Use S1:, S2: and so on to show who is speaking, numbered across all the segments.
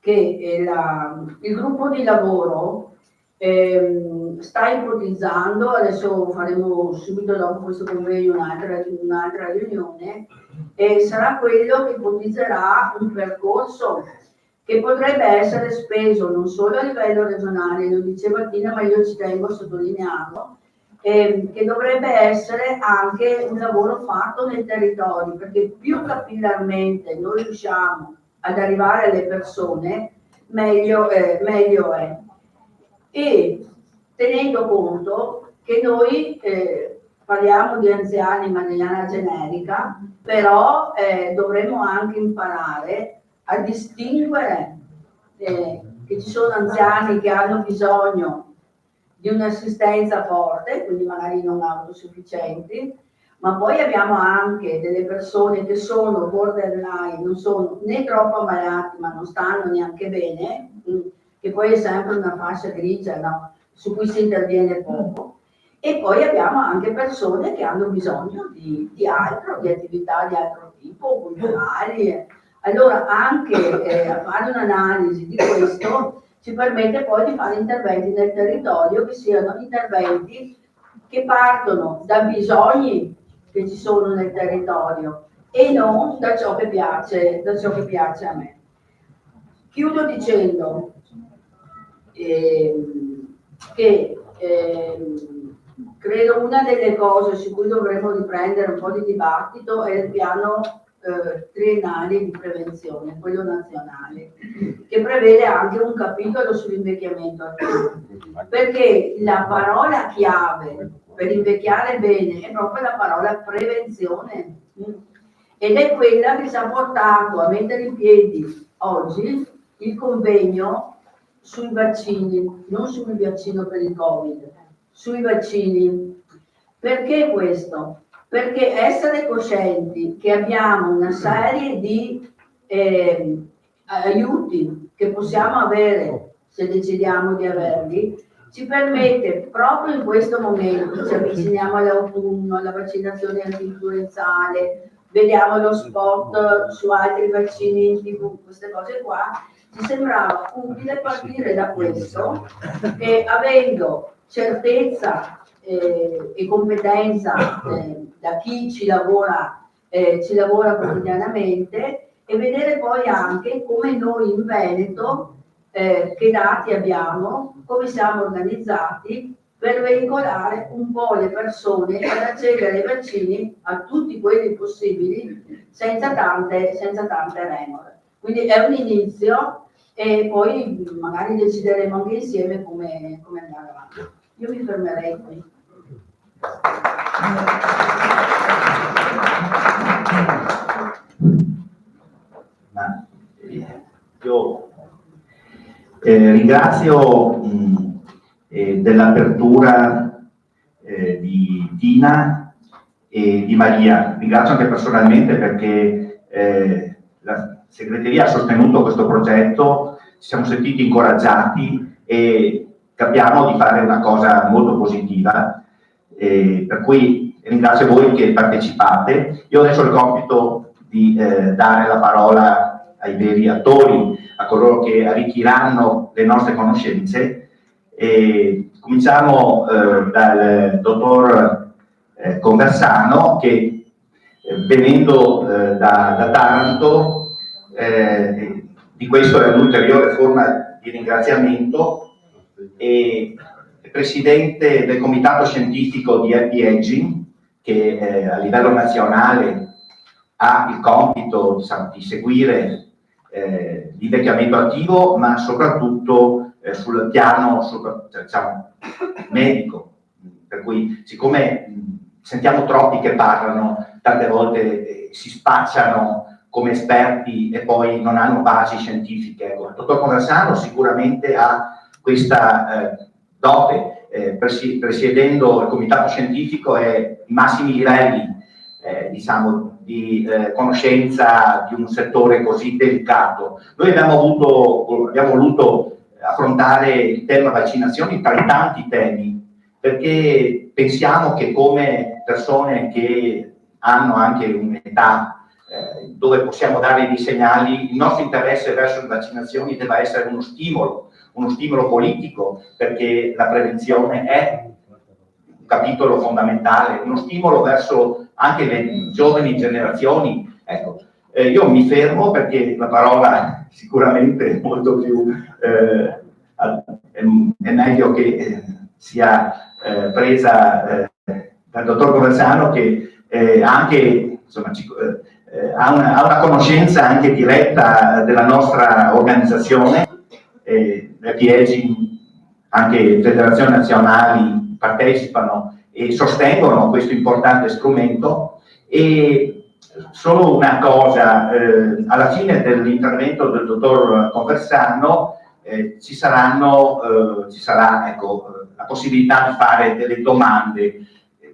S1: che il gruppo di lavoro sta ipotizzando, adesso faremo subito dopo questo convegno un'altra riunione, e sarà quello che ipotizzerà un percorso che potrebbe essere speso non solo a livello regionale, lo diceva Tina, ma io ci tengo a sottolinearlo, che dovrebbe essere anche un lavoro fatto nel territorio, perché più capillarmente noi riusciamo ad arrivare alle persone, meglio è. E tenendo conto che noi parliamo di anziani in maniera generica, però dovremmo anche imparare a distinguere che ci sono anziani che hanno bisogno di un'assistenza forte, quindi magari non autosufficienti, ma poi abbiamo anche delle persone che sono borderline, non sono né troppo ammalati ma non stanno neanche bene, che poi è sempre una fascia grigia, no? Su cui si interviene poco. E poi abbiamo anche persone che hanno bisogno di altro, di attività di altro tipo, culturali. Allora anche fare un'analisi di questo ci permette poi di fare interventi nel territorio che siano interventi che partono da bisogni che ci sono nel territorio e non da ciò che piace a me. Chiudo dicendo che credo una delle cose su cui dovremmo riprendere un po' di dibattito è il piano triennale di prevenzione, quello nazionale, che prevede anche un capitolo sull'invecchiamento attivo, perché la parola chiave per invecchiare bene è proprio la parola prevenzione, ed è quella che ci ha portato a mettere in piedi oggi il convegno sui vaccini, non sul vaccino per il Covid, sui vaccini. Perché questo? Perché essere coscienti che abbiamo una serie di aiuti che possiamo avere se decidiamo di averli, ci permette proprio in questo momento, ci avviciniamo all'autunno, alla vaccinazione antinfluenzale, vediamo lo spot su altri vaccini in TV, queste cose qua, ci sembrava utile partire da questo e avendo certezza e competenza da chi ci lavora quotidianamente, e vedere poi anche come noi in Veneto che dati abbiamo, come siamo organizzati per veicolare un po' le persone ad accedere ai vaccini, a tutti quelli possibili, senza tante remore. Quindi è un inizio e poi magari decideremo anche insieme come andare avanti. Io mi fermerei qui.
S2: Io ringrazio dell'apertura di Tina e di Maria. Ringrazio anche personalmente perché la segreteria ha sostenuto questo progetto, ci siamo sentiti incoraggiati e capiamo di fare una cosa molto positiva, per cui ringrazio voi che partecipate. Io adesso ho il compito di dare la parola ai veri attori, a coloro che arricchiranno le nostre conoscenze. Cominciamo dal dottor Conversano, che venendo da Taranto, di questo è un'ulteriore forma di ringraziamento, e presidente del comitato scientifico di Happy Aging, che a livello nazionale ha il compito di seguire l'invecchiamento attivo, ma soprattutto sul piano diciamo, medico. Per cui, siccome sentiamo troppi che parlano, tante volte si spacciano come esperti e poi non hanno basi scientifiche. Ecco, il dottor Conversano sicuramente ha questa dote, presiedendo il comitato scientifico e i massimi livelli diciamo, di conoscenza di un settore così delicato. Noi abbiamo voluto affrontare il tema vaccinazioni tra i tanti temi, perché pensiamo che come persone che hanno anche un'età dove possiamo dare dei segnali. Il nostro interesse verso le vaccinazioni deve essere uno stimolo politico, perché la prevenzione è un capitolo fondamentale, uno stimolo verso anche le giovani generazioni. Ecco, io mi fermo perché la parola sicuramente è molto più, è meglio che sia presa dal dottor Conversano, che anche insomma, ha una conoscenza anche diretta della nostra organizzazione. Le PEGI, anche federazioni nazionali, partecipano e sostengono questo importante strumento. E solo una cosa, alla fine dell'intervento del dottor Conversano ci sarà ecco, la possibilità di fare delle domande.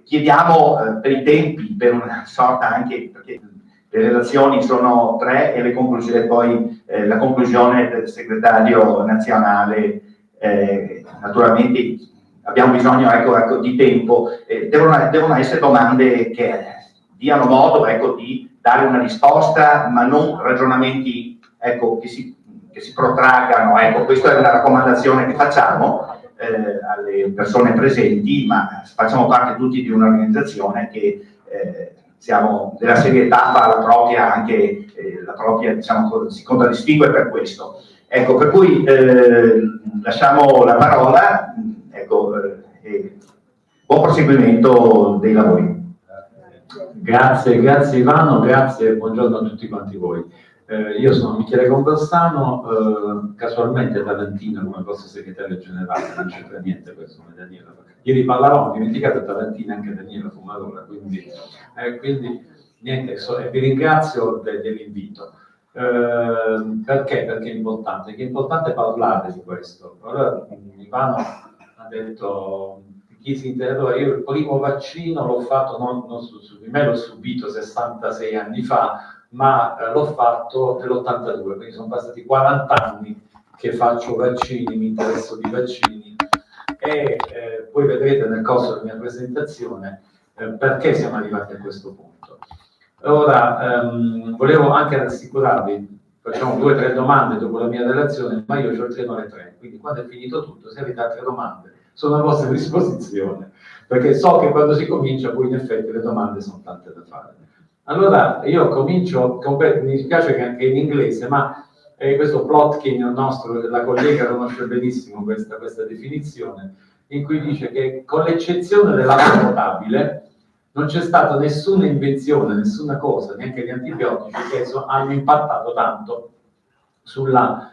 S2: Chiediamo per i tempi, per una sorta anche, perché le relazioni sono 3 e le conclusioni, poi la conclusione del segretario nazionale, naturalmente abbiamo bisogno ecco, di tempo, devono essere domande che diano modo ecco, di dare una risposta, ma non ragionamenti ecco, che si protraggano. Ecco, questa è una raccomandazione che facciamo alle persone presenti, ma facciamo parte tutti di un'organizzazione che della serietà fa la propria, anche la propria, diciamo, si contraddistingue per questo. Ecco, per cui lasciamo la parola, ecco, buon proseguimento dei lavori.
S3: Grazie Ivano, grazie, buongiorno a tutti quanti voi. Io sono Michele Conversano, casualmente Tarantino come vostro segretario generale, non c'entra niente questo come Daniela. Ieri parlavamo, dimenticate Tarantina, anche Daniela Fumarola, quindi niente, vi ringrazio dell'invito. Perché? Perché è importante? Perché è importante parlare di questo. Allora, Ivano ha detto, chi si interroga, io il primo vaccino l'ho fatto, non su di me, l'ho subito 66 anni fa, ma l'ho fatto nell'82, quindi sono passati 40 anni che faccio vaccini, mi interesso di vaccini e poi vedrete nel corso della mia presentazione perché siamo arrivati a questo punto. Ora, volevo anche rassicurarvi, facciamo 2 o 3 domande dopo la mia relazione, ma io ho il treno alle 3, quindi quando è finito tutto, se avete altre domande, sono a vostra disposizione, perché so che quando si comincia poi in effetti le domande sono tante da fare. Allora io comincio, mi spiace che anche in inglese, ma questo Plotkin nostro, la collega conosce benissimo questa definizione, in cui dice che con l'eccezione dell'acqua potabile non c'è stata nessuna invenzione, nessuna cosa, neanche gli antibiotici, che hanno impattato tanto sulla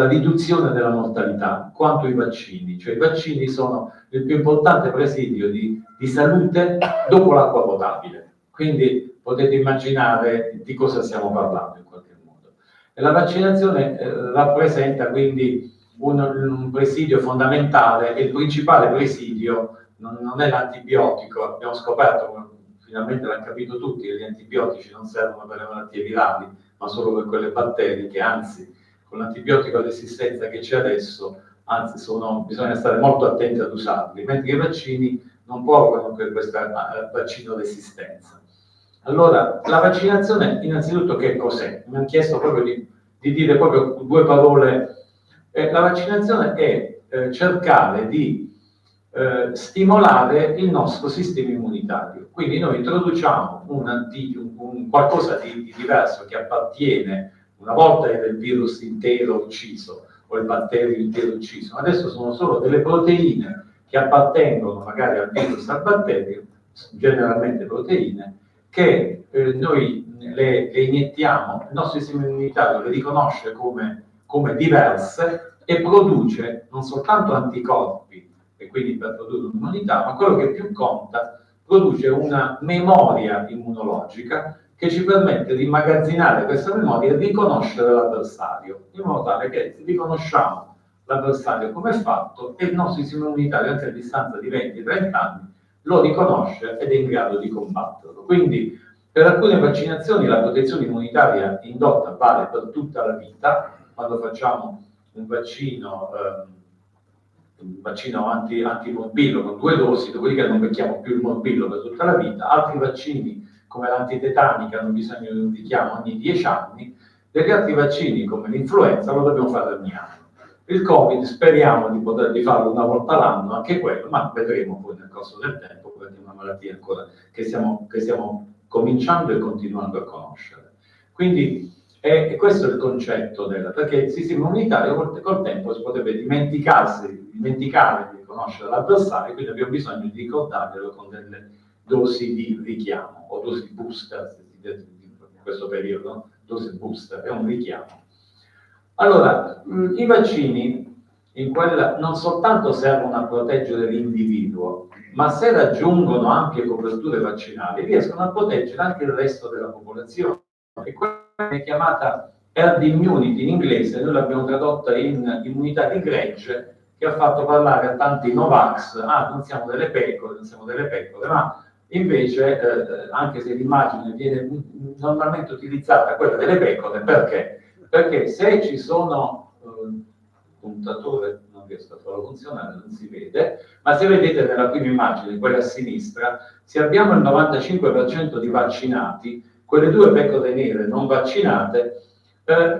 S3: riduzione della mortalità quanto i vaccini. Cioè i vaccini sono il più importante presidio di salute dopo l'acqua potabile. Quindi potete immaginare di cosa stiamo parlando in qualche modo. E la vaccinazione rappresenta quindi un presidio fondamentale, e il principale presidio non è l'antibiotico. Abbiamo scoperto, finalmente l'hanno capito tutti, che gli antibiotici non servono per le malattie virali, ma solo per quelle batteriche, anzi, con l'antibiotico resistenza che c'è adesso, anzi, bisogna stare molto attenti ad usarli, mentre i vaccini non provocano per questa vaccino resistenza. Allora, la vaccinazione, innanzitutto, che cos'è? Mi hanno chiesto proprio di dire proprio 2 parole. La vaccinazione è cercare di stimolare il nostro sistema immunitario. Quindi noi introduciamo un qualcosa di diverso che appartiene, una volta era il virus intero ucciso o il batterio intero ucciso, adesso sono solo delle proteine che appartengono magari al virus, al batterio, generalmente proteine, che noi le iniettiamo, il nostro sistema immunitario le riconosce come diverse e produce non soltanto anticorpi, e quindi per produrre un'immunità, ma quello che più conta, produce una memoria immunologica che ci permette di immagazzinare questa memoria e riconoscere l'avversario, in modo tale che riconosciamo l'avversario come è fatto e il nostro sistema immunitario, anche a distanza di 20-30 anni, lo riconosce ed è in grado di combatterlo. Quindi per alcune vaccinazioni la protezione immunitaria indotta vale per tutta la vita. Quando facciamo un vaccino antimorbillo con 2 dosi, dopodiché non becchiamo più il morbillo per tutta la vita. Altri vaccini come l'antitetanica hanno bisogno di un richiamo ogni 10 anni, degli altri vaccini come l'influenza lo dobbiamo fare ogni anno. Il Covid speriamo di poter farlo una volta l'anno, anche quello, ma vedremo poi nel corso del tempo, perché è una malattia ancora che stiamo cominciando e continuando a conoscere. Quindi questo è il concetto perché il sistema immunitario col tempo si potrebbe dimenticare di conoscere l'avversario, quindi abbiamo bisogno di ricordarlo con delle dosi di richiamo o dosi booster in questo periodo, dosi booster è un richiamo. Allora, i vaccini non soltanto servono a proteggere l'individuo, ma se raggiungono ampie coperture vaccinali riescono a proteggere anche il resto della popolazione. E quella è chiamata herd immunity in inglese, noi l'abbiamo tradotta in immunità di gregge, che ha fatto parlare a tanti Novax, non siamo delle pecore, ma invece, anche se l'immagine viene normalmente utilizzata, quella delle pecore, perché? Perché se ci sono puntatore, non riesco a farlo funzionare, non si vede, ma se vedete nella prima immagine, quella a sinistra, se abbiamo il 95% di vaccinati, quelle 2 pecore nere non vaccinate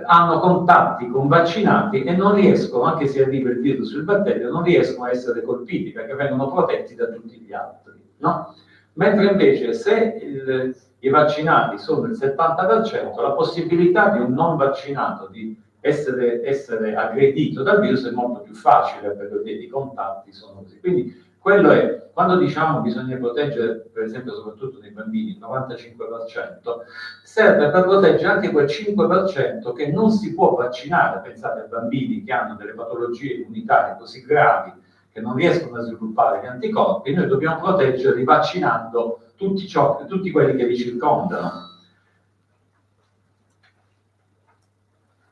S3: hanno contatti con vaccinati e non riescono, anche se arriva il virus sul batterio, non riescono a essere colpiti perché vengono protetti da tutti gli altri, no? Mentre invece se i vaccinati sono il 70%, la possibilità di un non vaccinato di essere aggredito dal virus è molto più facile perché i contatti sono così. Quindi quello è, quando diciamo bisogna proteggere, per esempio soprattutto nei bambini, il 95%, serve per proteggere anche quel 5% che non si può vaccinare. Pensate a bambini che hanno delle patologie immunitarie così gravi che non riescono a sviluppare gli anticorpi, noi dobbiamo proteggerli vaccinando tutti quelli che li circondano.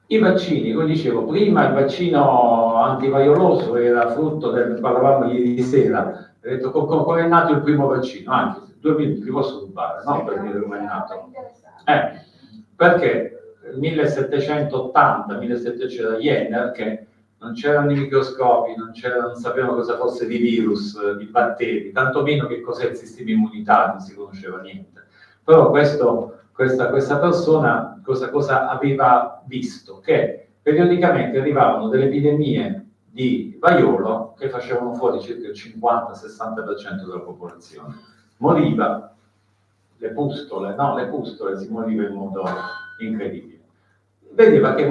S3: I vaccini, come dicevo prima, il vaccino antivaioloso era frutto parlavamo ieri sera, ho detto come è nato il primo vaccino, anche se 2 minuti li posso rubare, no? Per dire come è nato. Perché nel 1780, 1700 c'era Jenner, che non c'erano i microscopi, non sapevano cosa fosse di virus, di batteri, tantomeno che cos'è il sistema immunitario, non si conosceva niente. Però questa persona cosa aveva visto? Che periodicamente arrivavano delle epidemie di vaiolo che facevano fuori circa il 50-60% della popolazione. Moriva, le pustole si moriva in modo incredibile. Vedeva che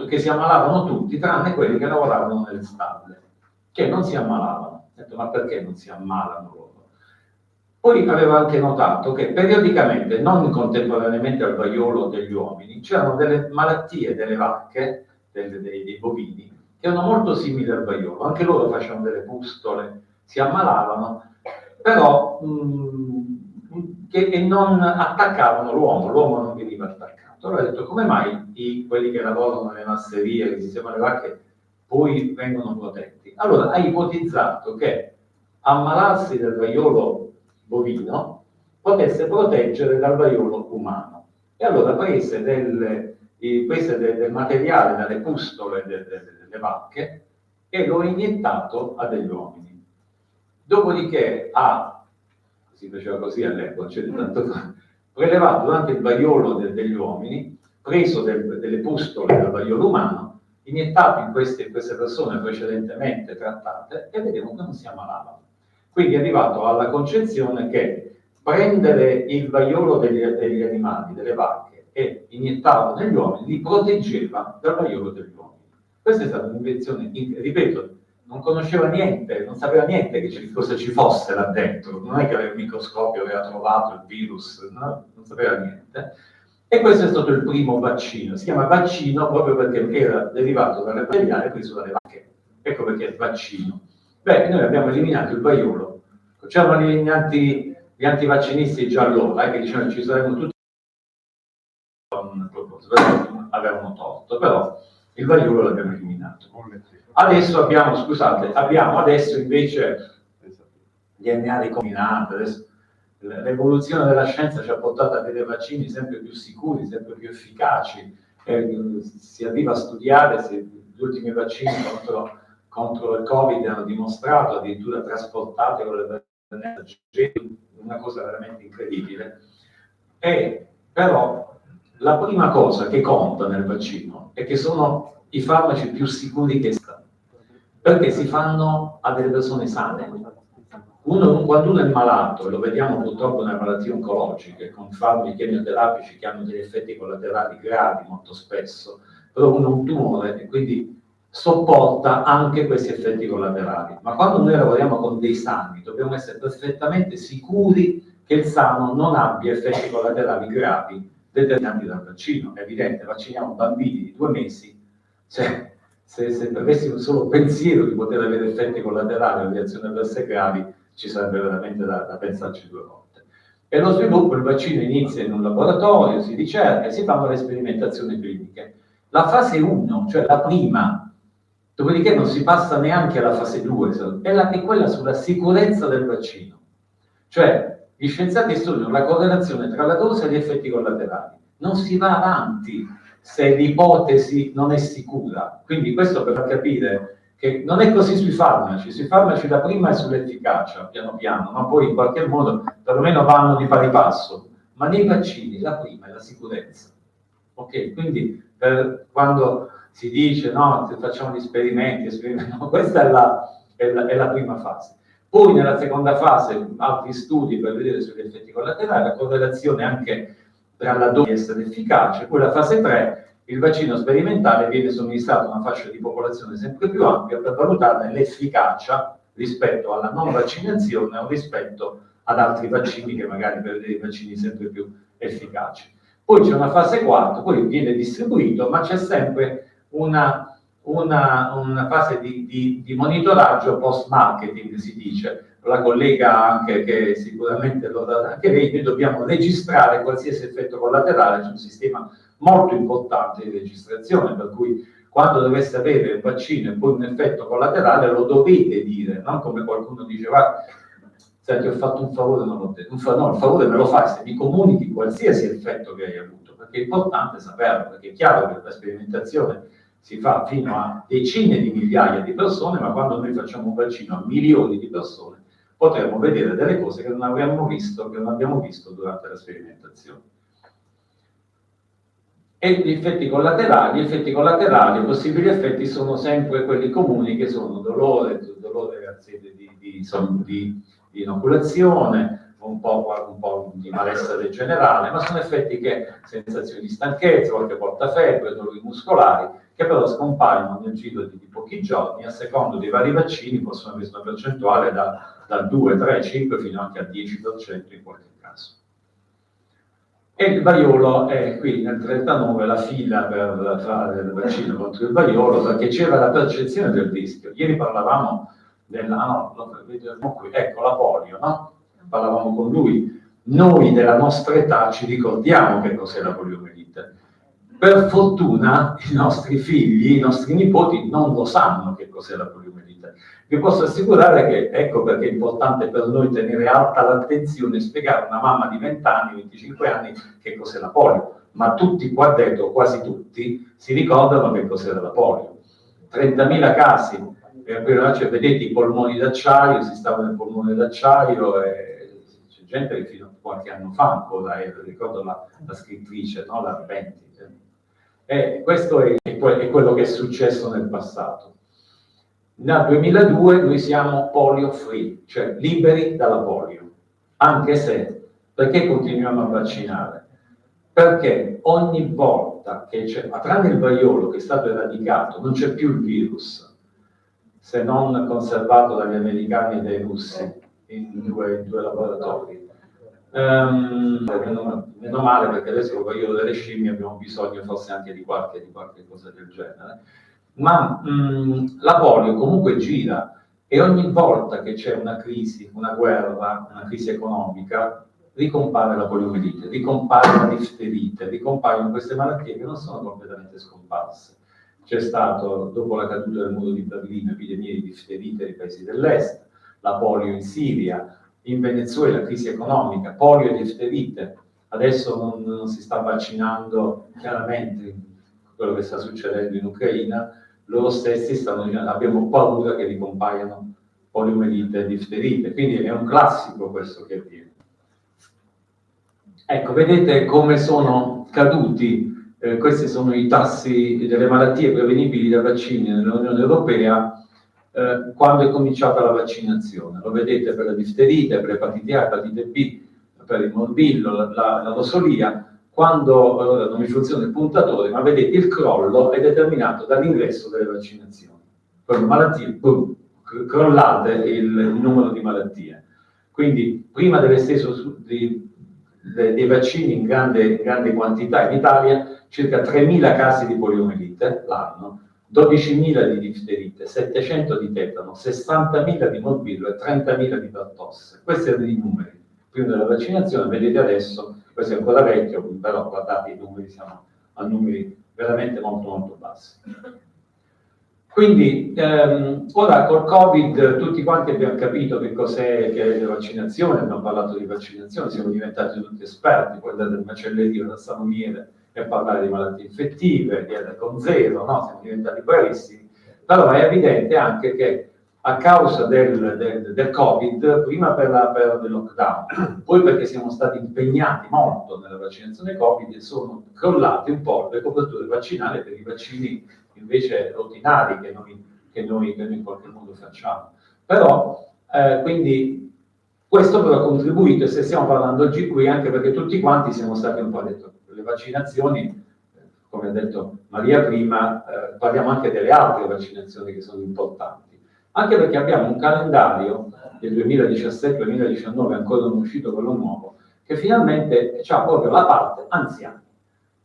S3: che si ammalavano tutti, tranne quelli che lavoravano nelle stalle, che non si ammalavano. Ha detto, ma perché non si ammalano loro? Poi aveva anche notato che periodicamente, non contemporaneamente al vaiolo degli uomini, c'erano delle malattie delle vacche, dei bovini, che erano molto simili al vaiolo. Anche loro facevano delle pustole, si ammalavano, però che non attaccavano l'uomo non veniva attaccato. Allora ha detto, come mai quelli che lavorano nelle masserie, che sistemano le vacche, poi vengono protetti? Allora ha ipotizzato che ammalarsi del vaiolo bovino potesse proteggere dal vaiolo umano. E allora prese del materiale dalle pustole delle vacche e lo ha iniettato a degli uomini. Dopodiché si faceva così all'epoca, prelevato durante il vaiolo degli uomini, preso delle pustole dal vaiolo umano, iniettato in queste persone precedentemente trattate e vedevano che non si ammalavano. Quindi è arrivato alla concezione che prendere il vaiolo degli animali, delle vacche, e iniettarlo negli uomini li proteggeva dal vaiolo degli uomini. Questa è stata un'invenzione, ripeto, non conosceva niente, non sapeva niente cosa ci fosse là dentro, non è che aveva il microscopio, aveva trovato il virus, no? Non sapeva niente. E questo è stato il primo vaccino, si chiama vaccino proprio perché era derivato dalle batteri preso dalle vacche, ecco perché è vaccino. Beh, noi abbiamo eliminato il vaiolo, c'erano gli antivaccinisti già allora, che dicevano che ci saremmo tutti avevano torto, però il vaiolo l'abbiamo eliminato. Adesso abbiamo adesso invece DNA ricombinato, l'evoluzione della scienza ci ha portato a vedere vaccini sempre più sicuri, sempre più efficaci, si arriva a studiare gli ultimi vaccini contro il Covid hanno dimostrato addirittura trasportate con le una cosa veramente incredibile. Però la prima cosa che conta nel vaccino è che sono i farmaci più sicuri che stanno, perché si fanno a delle persone sane. Quando uno è malato, e lo vediamo purtroppo nelle malattie oncologiche, con farmaci chemioterapici che hanno degli effetti collaterali gravi molto spesso, però uno ha un tumore e quindi sopporta anche questi effetti collaterali. Ma quando noi lavoriamo con dei sani, dobbiamo essere perfettamente sicuri che il sano non abbia effetti collaterali gravi determinati dal vaccino. È evidente, vacciniamo bambini di 2 mesi, cioè, se avessimo solo pensiero di poter avere effetti collaterali o reazioni avverse gravi, ci sarebbe veramente da pensarci 2 volte. E lo sviluppo, il vaccino inizia in un laboratorio, si ricerca e si fanno le sperimentazioni cliniche. La fase 1, cioè la prima, dopodiché non si passa neanche alla fase 2, è quella sulla sicurezza del vaccino. Cioè, gli scienziati studiano la correlazione tra la dose e gli effetti collaterali. Non si va avanti se l'ipotesi non è sicura. Quindi questo per far capire che non è così sui farmaci la prima è sull'efficacia, piano piano, ma poi in qualche modo perlomeno vanno di pari passo. Ma nei vaccini la prima è la sicurezza. Ok? Quindi quando si dice no, facciamo gli esperimenti, questa è la prima fase. Poi nella seconda fase altri studi per vedere sugli effetti collaterali, la correlazione anche tra la dose di essere efficace. Poi la fase 3, il vaccino sperimentale, viene somministrato a una fascia di popolazione sempre più ampia per valutarne l'efficacia rispetto alla non vaccinazione o rispetto ad altri vaccini che magari per dei vaccini sempre più efficaci. Poi c'è una fase 4, poi viene distribuito, ma c'è sempre una fase di monitoraggio post-marketing, si dice. La collega anche, che sicuramente lo darà anche lei, noi dobbiamo registrare qualsiasi effetto collaterale, c'è un sistema molto importante di registrazione, per cui quando dovesse avere un vaccino e poi un effetto collaterale lo dovete dire, non come qualcuno diceva, senti, ho fatto un favore, non l'ho detto. No, il favore me lo fai se mi comunichi qualsiasi effetto che hai avuto, perché è importante saperlo, perché è chiaro che la sperimentazione si fa fino a decine di migliaia di persone, ma quando noi facciamo un vaccino a milioni di persone, potremo vedere delle cose che non abbiamo visto durante la sperimentazione. E gli effetti collaterali, i possibili effetti sono sempre quelli comuni, che sono dolore di inoculazione, un po' di malessere generale, ma sono effetti che, sensazioni di stanchezza, qualche volta febbre, dolori muscolari, che però scompaiono nel giro di pochi giorni, a secondo dei vari vaccini possono avere una percentuale dal 2, 3, 5 fino anche al 10% in qualche caso. E il vaiolo è qui nel 39 la fila per fare il vaccino contro il vaiolo, perché c'era la percezione del rischio. Ieri parlavamo ecco la polio, no? Parlavamo con lui. Noi della nostra età ci ricordiamo che cos'è la poliomielite. Per fortuna i nostri figli, i nostri nipoti non lo sanno che cos'è la poliomielite. Vi posso assicurare che, ecco perché è importante per noi tenere alta l'attenzione e spiegare a una mamma di 20 anni, 25 anni che cos'è la polio. Ma tutti qua dentro, quasi tutti, si ricordano che cos'era la polio. 30.000 casi, vedete i polmoni d'acciaio, si stava nel polmone d'acciaio e c'è gente che fino a qualche anno fa ancora, ricordo la scrittrice, no? La Arpenti. E questo è quello che è successo nel passato. Nel 2002 noi siamo polio free, cioè liberi dalla polio, anche se, perché continuiamo a vaccinare? Perché ogni volta che c'è, ma tranne il vaiolo che è stato eradicato, non c'è più il virus, se non conservato dagli americani e dai russi in due laboratori. Meno male, perché adesso il vaiolo delle scimmie abbiamo bisogno forse anche di qualche cosa del genere. Ma la polio comunque gira e ogni volta che c'è una crisi, una guerra, una crisi economica, ricompare la poliomielite, ricompare la difterite, ricompaiono queste malattie che non sono completamente scomparse. C'è stato, dopo la caduta del muro di Berlino, epidemie di difterite nei paesi dell'est, la polio in Siria, in Venezuela crisi economica, polio e difterite. Adesso non si sta vaccinando chiaramente quello che sta succedendo in Ucraina, loro stessi abbiamo paura che ricompaiano poliomielite e difterite, quindi è un classico questo che avviene. Ecco, vedete come sono caduti, questi sono i tassi delle malattie prevenibili da vaccini nell'Unione Europea quando è cominciata la vaccinazione. Lo vedete per la difterite, per l'epatite A, l'epatite B, per il morbillo, la rosolia, quando allora, non mi funziona il puntatore, ma vedete il crollo è determinato dall'ingresso delle vaccinazioni. Per le malattie, boom, crollate il numero di malattie. Quindi prima dell'esteso dei vaccini in grande quantità in Italia, circa 3.000 casi di poliomielite l'anno, 12.000 di difterite, 700 di tetano, 60.000 di morbillo e 30.000 di pertosse. Questi erano i numeri prima della vaccinazione. Vedete adesso, questo è ancora vecchio, però guardate i numeri, siamo a numeri veramente molto molto bassi. Quindi ora col Covid tutti quanti abbiamo capito che cos'è che è la vaccinazione, abbiamo parlato di vaccinazione, siamo diventati tutti esperti, poi dal macellerio, dal salumiere e a parlare di malattie infettive, di con zero, no? Siamo diventati bravissimi, però è evidente anche che a causa del Covid, prima per il lockdown, poi perché siamo stati impegnati molto nella vaccinazione Covid, sono crollate un po' le coperture vaccinali per i vaccini invece ordinari che noi in qualche modo facciamo. Però, quindi, questo però ha contribuito, e se stiamo parlando oggi qui, anche perché tutti quanti siamo stati un po' detto, le vaccinazioni, come ha detto Maria prima, parliamo anche delle altre vaccinazioni che sono importanti. Anche perché abbiamo un calendario del 2017-2019, ancora non uscito quello nuovo, che finalmente ha proprio la parte anziana.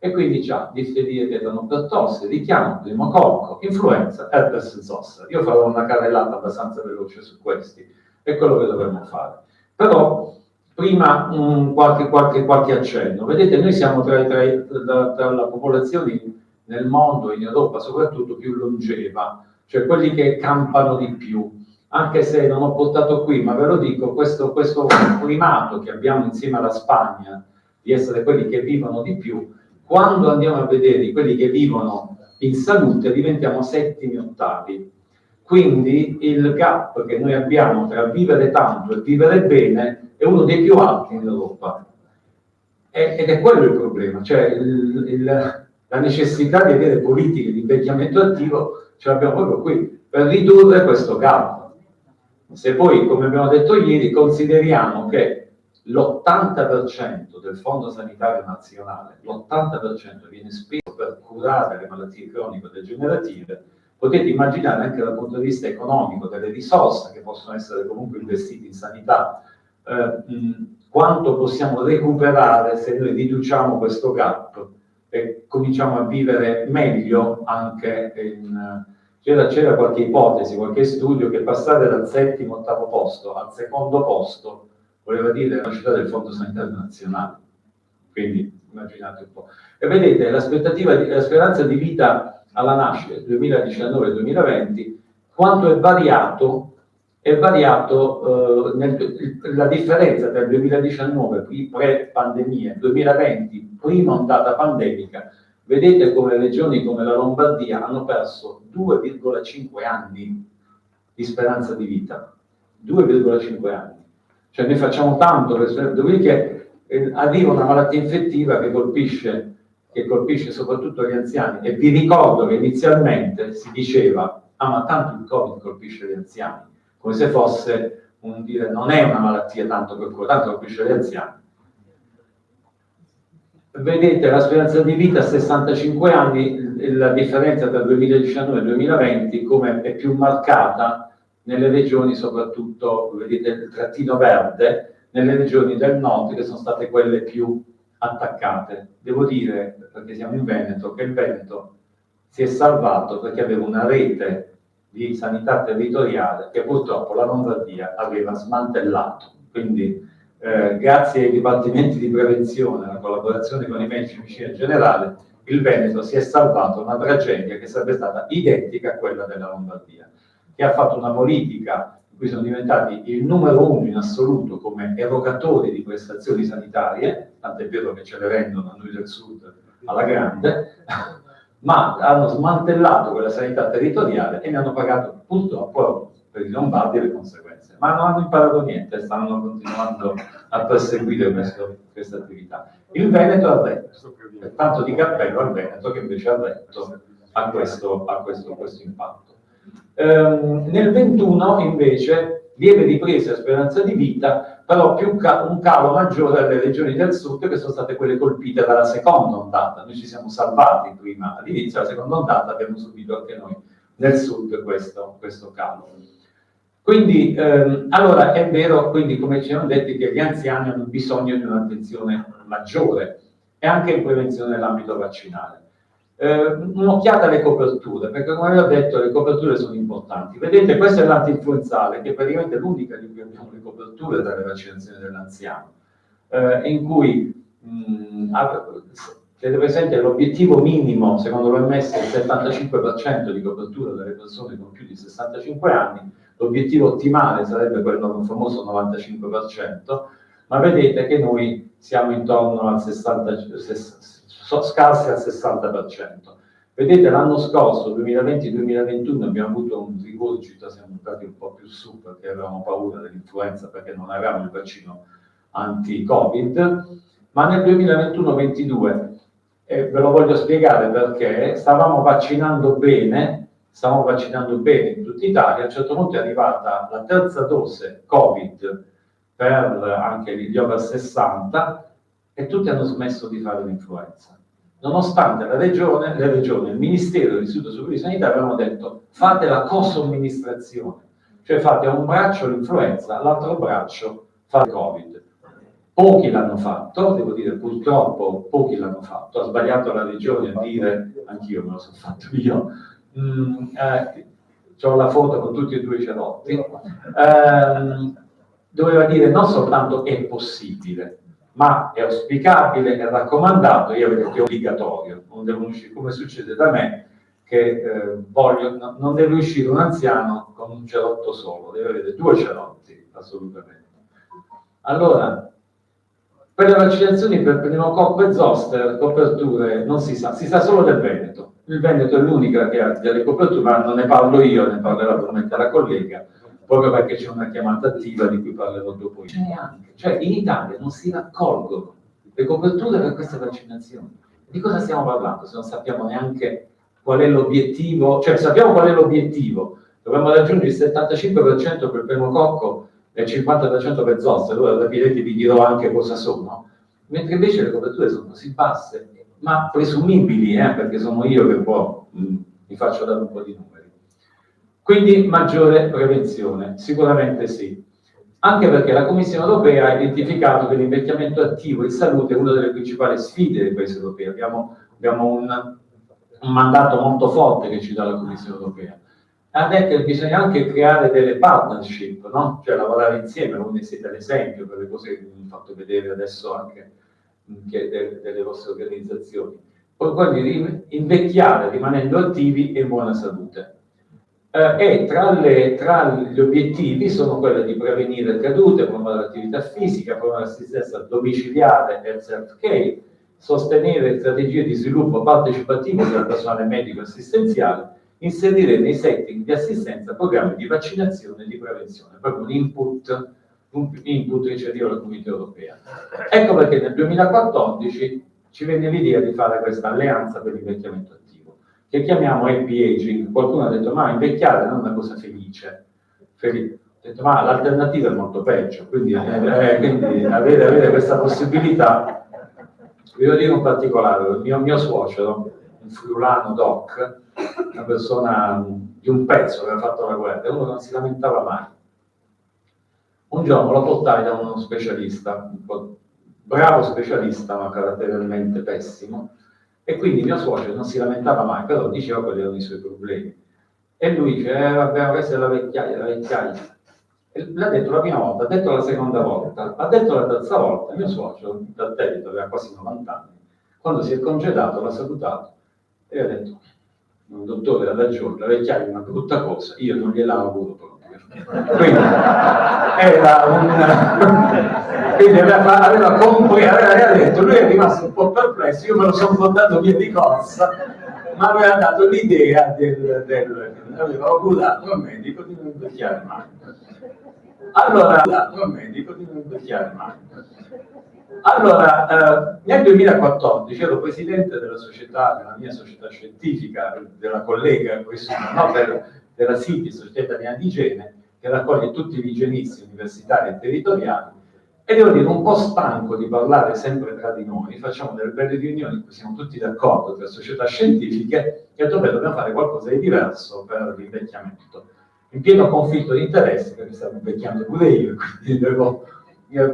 S3: E quindi c'ha difterite, tetano, pertosse, richiamo, pneumococco, influenza, herpes zoster. Io farò una carrellata abbastanza veloce su questi, è quello che dovremmo fare. Però, prima qualche accenno. Vedete, noi siamo tra la popolazione nel mondo, in Europa soprattutto, più longeva, cioè quelli che campano di più. Anche se non ho portato qui, ma ve lo dico, questo primato che abbiamo insieme alla Spagna, di essere quelli che vivono di più, quando andiamo a vedere quelli che vivono in salute, diventiamo settimi, ottavi. Quindi il gap che noi abbiamo tra vivere tanto e vivere bene è uno dei più alti in Europa. Ed è quello il problema, cioè la necessità di avere politiche di invecchiamento attivo ce l'abbiamo proprio qui, per ridurre questo gap. Se poi, come abbiamo detto ieri, consideriamo che l'80% del Fondo Sanitario Nazionale, l'80% viene speso per curare le malattie cronico-degenerative, potete immaginare anche dal punto di vista economico, delle risorse che possono essere comunque investite in sanità, quanto possiamo recuperare se noi riduciamo questo gap e cominciamo a vivere meglio anche in... C'era qualche ipotesi, qualche studio che passare dal settimo, ottavo posto al secondo posto voleva dire la capacità del Fondo Sanitario Nazionale. Quindi immaginate un po'. E vedete, la speranza di vita alla nascita 2019-2020, quanto è variato la differenza tra il 2019, pre-pandemia, e il 2020, prima ondata pandemica. Vedete come regioni come la Lombardia hanno perso 2,5 anni di speranza di vita. 2,5 anni. Cioè noi facciamo tanto, dopodiché arriva una malattia infettiva che colpisce soprattutto gli anziani. E vi ricordo che inizialmente si diceva, ma tanto il Covid colpisce gli anziani, come se fosse un dire, non è una malattia tanto colpisce gli anziani. Vedete la speranza di vita a 65 anni, la differenza tra il 2019 e il 2020 come è più marcata nelle regioni, soprattutto, vedete il trattino verde, nelle regioni del nord che sono state quelle più attaccate. Devo dire, perché siamo in Veneto, che il Veneto si è salvato perché aveva una rete di sanità territoriale che purtroppo la Lombardia aveva smantellato. Quindi grazie ai dipartimenti di prevenzione, alla collaborazione con i medici di medicina generale, il Veneto si è salvato una tragedia che sarebbe stata identica a quella della Lombardia, che ha fatto una politica in cui sono diventati il numero uno in assoluto come erogatori di prestazioni sanitarie, tant'è vero che ce le rendono a noi del sud alla grande, ma hanno smantellato quella sanità territoriale e ne hanno pagato purtroppo, per i lombardi le conseguenze, ma non hanno imparato niente, stanno continuando a perseguire questa attività. Il Veneto ha retto, tanto di cappello al Veneto che invece ha retto a questo impatto. Nel 21 invece lieve ripresa e speranza di vita, però un calo maggiore alle regioni del sud che sono state quelle colpite dalla seconda ondata. Noi ci siamo salvati prima, all'inizio della seconda ondata abbiamo subito anche noi nel sud questo calo. Quindi, allora è vero, quindi come ci hanno detto, che gli anziani hanno bisogno di un'attenzione maggiore e anche in prevenzione nell'ambito vaccinale. Un'occhiata alle coperture, perché come vi ho detto le coperture sono importanti. Vedete, questa è l'antinfluenzale, che è praticamente l'unica di cui abbiamo le coperture dalle vaccinazioni dell'anziano, in cui tenete presente l'obiettivo minimo, secondo l'OMS, è il 75% di copertura delle persone con più di 65 anni, l'obiettivo ottimale sarebbe quello famoso 95%, ma vedete che noi siamo intorno al 60%, scarsi al 60%. Vedete, l'anno scorso, 2020-2021, abbiamo avuto un rigurgito, siamo stati un po' più su perché avevamo paura dell'influenza, perché non avevamo il vaccino anti-Covid, ma nel 2021-22, ve lo voglio spiegare perché, stavamo vaccinando bene in tutta Italia. A un certo punto è arrivata la terza dose Covid per anche gli over 60 e tutti hanno smesso di fare l'influenza. Nonostante le regioni, il Ministero dell'Istituto Superiore di Sanità avevano detto fate la co-somministrazione, cioè fate a un braccio l'influenza, all'altro braccio fate Covid. Pochi l'hanno fatto, devo dire purtroppo pochi l'hanno fatto, ha sbagliato la regione a dire, anch'io me lo sono fatto io, ho la foto con tutti e due i cerotti, doveva dire non soltanto è possibile, ma è auspicabile, è raccomandato, io avevo detto che è obbligatorio, non devono uscire, come succede da me, che non deve uscire un anziano con un cerotto solo, deve avere 2 cerotti, assolutamente. Allora, per le vaccinazioni per pneumococco e zoster, coperture non si sa solo del Veneto. Il Veneto è l'unica che ha delle coperture, ma non ne parlo io, ne parlerà probabilmente la collega, proprio perché c'è una chiamata attiva di cui parlerò dopo. Ce n'è anche, cioè in Italia non si raccolgono le coperture per queste vaccinazioni. Di cosa stiamo parlando se non sappiamo neanche qual è l'obiettivo? Cioè sappiamo qual è l'obiettivo, dovremmo raggiungere il 75% per pneumococco e il 50% per zoster, allora capirete, vi dirò anche cosa sono, mentre invece le coperture sono così basse, ma presumibili, perché sono io che mi faccio dare un po' di numeri. Quindi maggiore prevenzione, sicuramente sì. Anche perché la Commissione europea ha identificato che l'invecchiamento attivo in salute è una delle principali sfide dei paesi europei. Abbiamo un mandato molto forte che ci dà la Commissione europea. Ha detto che bisogna anche creare delle partnership, no? Cioè lavorare insieme, voi ne siete l'esempio per le cose che vi ho fatto vedere adesso anche delle vostre organizzazioni. Poi invecchiare rimanendo attivi e in buona salute. E tra gli obiettivi sono quelli di prevenire cadute, promuovere l'attività fisica, promuovere l'assistenza domiciliare e il self-care, sostenere strategie di sviluppo partecipativo del personale medico e assistenziale, inserire nei setting di assistenza programmi di vaccinazione e di prevenzione, proprio un input ricevuto dalla Comunità Europea. Ecco perché nel 2014 ci venne l'idea di fare questa alleanza per l'invecchiamento attivo, che chiamiamo happy aging. Qualcuno ha detto ma invecchiare non è una cosa felice. Ho detto ma l'alternativa è molto peggio, quindi avere questa possibilità. Vi devo dire un particolare, il mio suocero, un friulano doc, una persona di un pezzo che aveva fatto la guerra, uno che non si lamentava mai. Un giorno lo portai da uno specialista, un po' bravo specialista, ma caratterialmente pessimo, e quindi mio suocero non si lamentava mai, però diceva quali erano i suoi problemi. E lui dice, vabbè, questa è la vecchiaia. E l'ha detto la prima volta, ha detto la seconda volta, ha detto la terza volta. Mio suocero, dal Telito, aveva quasi 90 anni, quando si è congedato l'ha salutato e ha detto, un dottore ha ragione, la vecchiaia è una brutta cosa, io non gliela auguro proprio. Quindi aveva detto, lui è rimasto un po' perplesso, io me lo sono portato via di corsa ma aveva dato l'idea aveva oculato al medico di non invecchiare mai. Allora, nel 2014 ero presidente della mia società scientifica, della collega della SITI, Società Italiana di Igiene, che raccoglie tutti gli igienisti universitari e territoriali, e devo dire un po' stanco di parlare sempre tra di noi, facciamo delle belle riunioni in cui siamo tutti d'accordo tra società scientifiche e dobbiamo fare qualcosa di diverso per l'invecchiamento. In pieno conflitto di interessi, perché stavo invecchiando pure io, quindi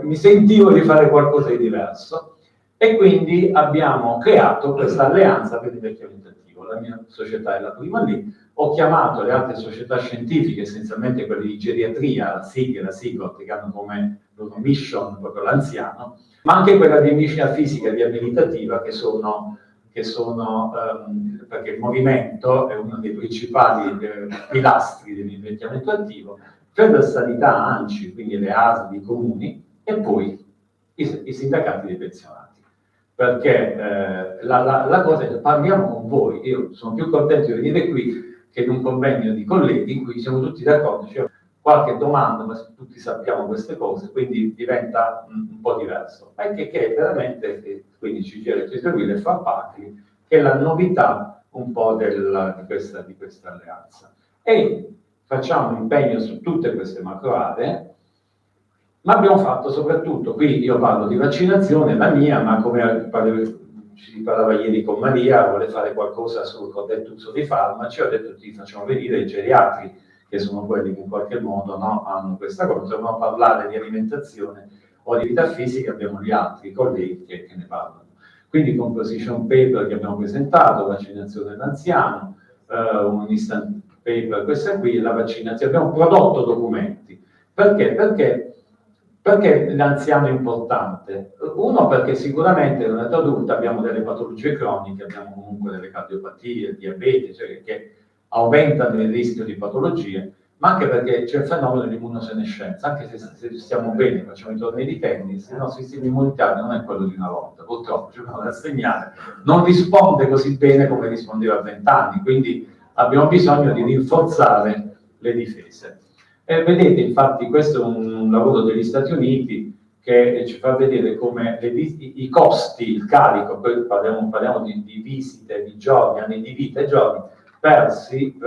S3: mi sentivo di fare qualcosa di diverso, e quindi abbiamo creato questa alleanza per l'invecchiamento attivo. La mia società è la prima lì, ho chiamato le altre società scientifiche, essenzialmente quelle di geriatria, la SIG e la SIGOT, che hanno come loro mission proprio l'anziano, ma anche quella di medicina fisica e riabilitativa, che sono perché il movimento è uno dei principali pilastri dell'invecchiamento attivo, Federsanità, ANCI, quindi le ASL, i comuni, e poi i sindacati dei pensionati. Perché la cosa è che parliamo con voi. Io sono più contento di venire qui che in un convegno di colleghi in cui siamo tutti d'accordo, c'è qualche domanda, ma tutti sappiamo queste cose, quindi diventa un po' diverso. Ma è che è veramente, quindi CGIL e CSL fa parte, che è la novità un po' di questa alleanza. E facciamo impegno su tutte queste macro aree, ma abbiamo fatto soprattutto, qui io parlo di vaccinazione, la mia, ma come ci parlava ieri con Maria, vuole fare qualcosa sul corretto uso dei farmaci, ho detto ti facciamo venire i geriatri, che sono quelli che in qualche modo hanno questa cosa, non parlare di alimentazione o di vita fisica, abbiamo gli altri colleghi che ne parlano. Quindi composition paper che abbiamo presentato, vaccinazione dell'anziano, un instant paper, questa qui, la vaccinazione, abbiamo prodotto documenti. Perché l'anziano è importante? Uno, perché sicuramente nell'età adulta abbiamo delle patologie croniche, abbiamo comunque delle cardiopatie, il diabete, cioè che aumentano il rischio di patologie, ma anche perché c'è il fenomeno di immunosenescenza, anche se stiamo bene, facciamo i tornei di tennis, il nostro sistema immunitario non è quello di una volta, purtroppo c'è da segnare, non risponde così bene come rispondeva a 20 anni, quindi abbiamo bisogno di rinforzare le difese. Vedete, infatti, questo è un lavoro degli Stati Uniti che ci fa vedere come i costi, il carico, poi parliamo di visite, di giorni, anni di vita e giorni, persi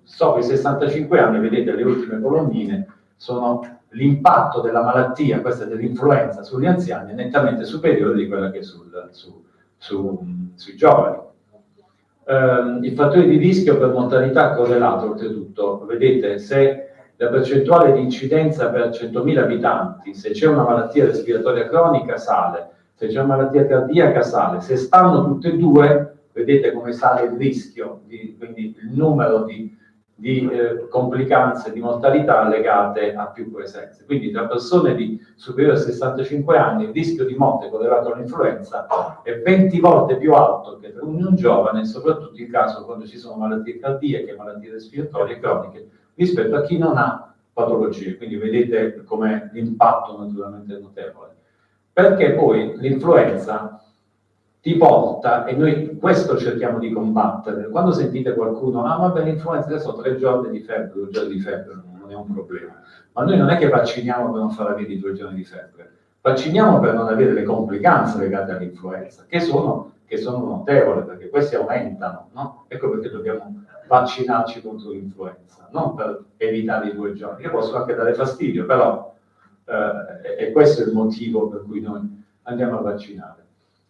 S3: sopra i 65 anni, vedete le ultime colonnine, sono l'impatto della malattia, questa dell'influenza sugli anziani, è nettamente superiore di quella che è sui giovani. I fattori di rischio per mortalità correlato, oltretutto, vedete, se la percentuale di incidenza per 100.000 abitanti, se c'è una malattia respiratoria cronica sale, se c'è una malattia cardiaca sale, se stanno tutte e due, vedete come sale il rischio, quindi il numero di complicanze, di mortalità legate a più presenze. Quindi tra persone superiori a 65 anni il rischio di morte correlato all'influenza è 20 volte più alto che per un giovane, soprattutto in caso quando ci sono malattie cardiache, malattie respiratorie croniche, rispetto a chi non ha patologie. Quindi vedete come l'impatto naturalmente è notevole. Perché poi l'influenza ti porta, e noi questo cerchiamo di combattere, quando sentite qualcuno, vabbè l'influenza adesso 3 giorni di febbre, 2 giorni di febbre, non è un problema. Ma noi non è che vacciniamo per non far avere i 2 giorni di febbre, vacciniamo per non avere le complicanze legate all'influenza, che sono notevoli, perché questi aumentano, no? Ecco perché dobbiamo vaccinarci contro l'influenza, non per evitare i 2 giorni, che possono anche dare fastidio, però e questo è il motivo per cui noi andiamo a vaccinare.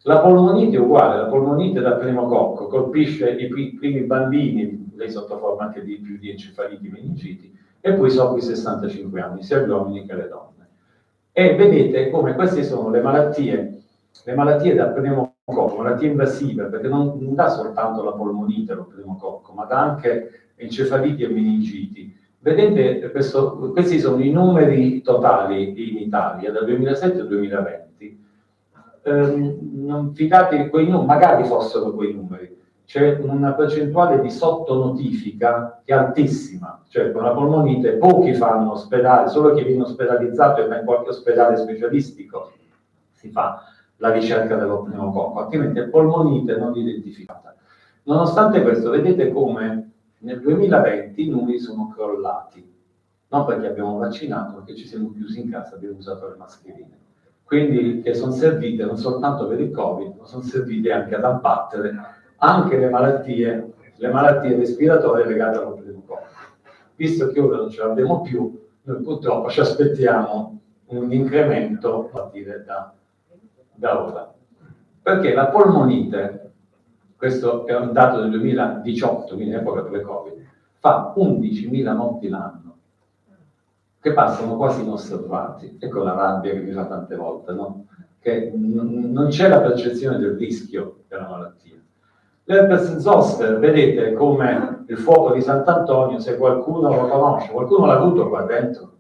S3: La polmonite è uguale, la polmonite da pneumococco colpisce i primi bambini, lei sotto forma anche di più di encefaliti, meningiti, e poi sopra i 65 anni, sia gli uomini che le donne. E vedete come queste sono le malattie da pneumococco, malattie invasive, perché non dà soltanto la polmonite, lo pneumococco, ma dà anche encefaliti e meningiti. Vedete, questi sono i numeri totali in Italia dal 2007 al 2020. Non fidatevi quei numeri, magari fossero quei numeri. C'è una percentuale di sottonotifica che è altissima, cioè con la polmonite pochi fanno ospedale, solo chi viene ospedalizzato e va in qualche ospedale specialistico si fa la ricerca dello pneumococco, altrimenti è polmonite non identificata. Nonostante questo, vedete come nel 2020 i numeri sono crollati, non perché abbiamo vaccinato, ma perché ci siamo chiusi in casa, abbiamo usato le mascherine. Quindi che sono servite non soltanto per il Covid, ma sono servite anche ad abbattere anche le malattie respiratorie legate allo pneumococco. Visto che ora non ce l'abbiamo più, noi purtroppo ci aspettiamo un incremento a partire da ora. Perché la polmonite, questo è un dato del 2018, quindi epoca pre-Covid, fa 11.000 morti l'anno, che passano quasi inosservati. Ecco la rabbia che mi fa tante volte, no? Che non c'è la percezione del rischio della malattia. L'herpes zoster, vedete come il fuoco di Sant'Antonio, se qualcuno lo conosce, qualcuno l'ha avuto qua dentro?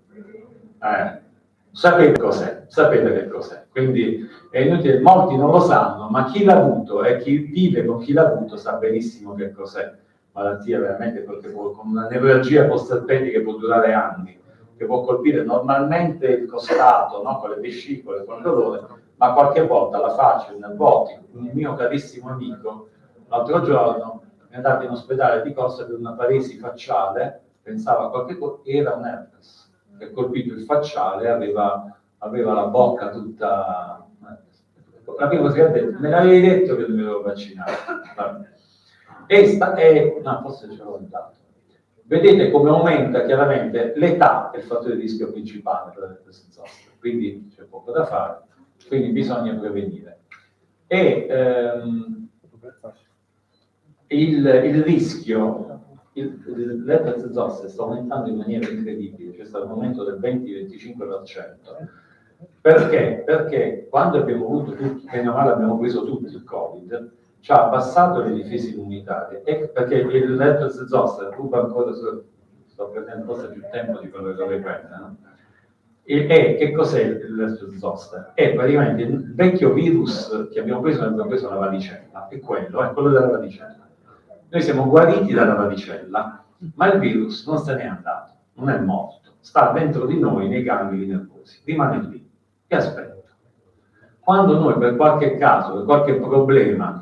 S3: Sapete cos'è, sapete che cos'è. Quindi è inutile, molti non lo sanno, ma chi l'ha avuto e chi vive con chi l'ha avuto sa benissimo che cos'è. Malattia veramente perché con una nevralgia post-herpetica che può durare anni, che può colpire normalmente il costato, no? Con le vescicole, con il dolore, ma qualche volta la faccia, il nervotico. Un mio carissimo amico, l'altro giorno, è andato in ospedale di corsa per una paresi facciale, pensava a qualche cosa, era un herpes, che ha colpito il facciale, aveva la bocca tutta... me l'avevi detto che dovevo vaccinare. No, forse ce l'ho dato. Vedete come aumenta chiaramente l'età, è il fattore di rischio principale per l'herpes zoster, quindi c'è poco da fare, quindi bisogna prevenire. E il rischio, l'herpes zoster sta aumentando in maniera incredibile, c'è stato un aumento del 20-25%. Perché? Perché quando abbiamo avuto tutti, bene o male abbiamo preso tutti il Covid, ci ha abbassato le difese immunitarie, perché l'herpes zoster ruba ancora, sto prendendo forse più tempo di quello che dovrei prendere, no? E che cos'è l'herpes zoster? È praticamente il vecchio virus che abbiamo preso la varicella, è quello della varicella. Noi siamo guariti dalla varicella, ma il virus non se n'è andato, non è morto, sta dentro di noi nei ganglioni nervosi, rimane lì e aspetta. Quando noi per qualche caso, per qualche problema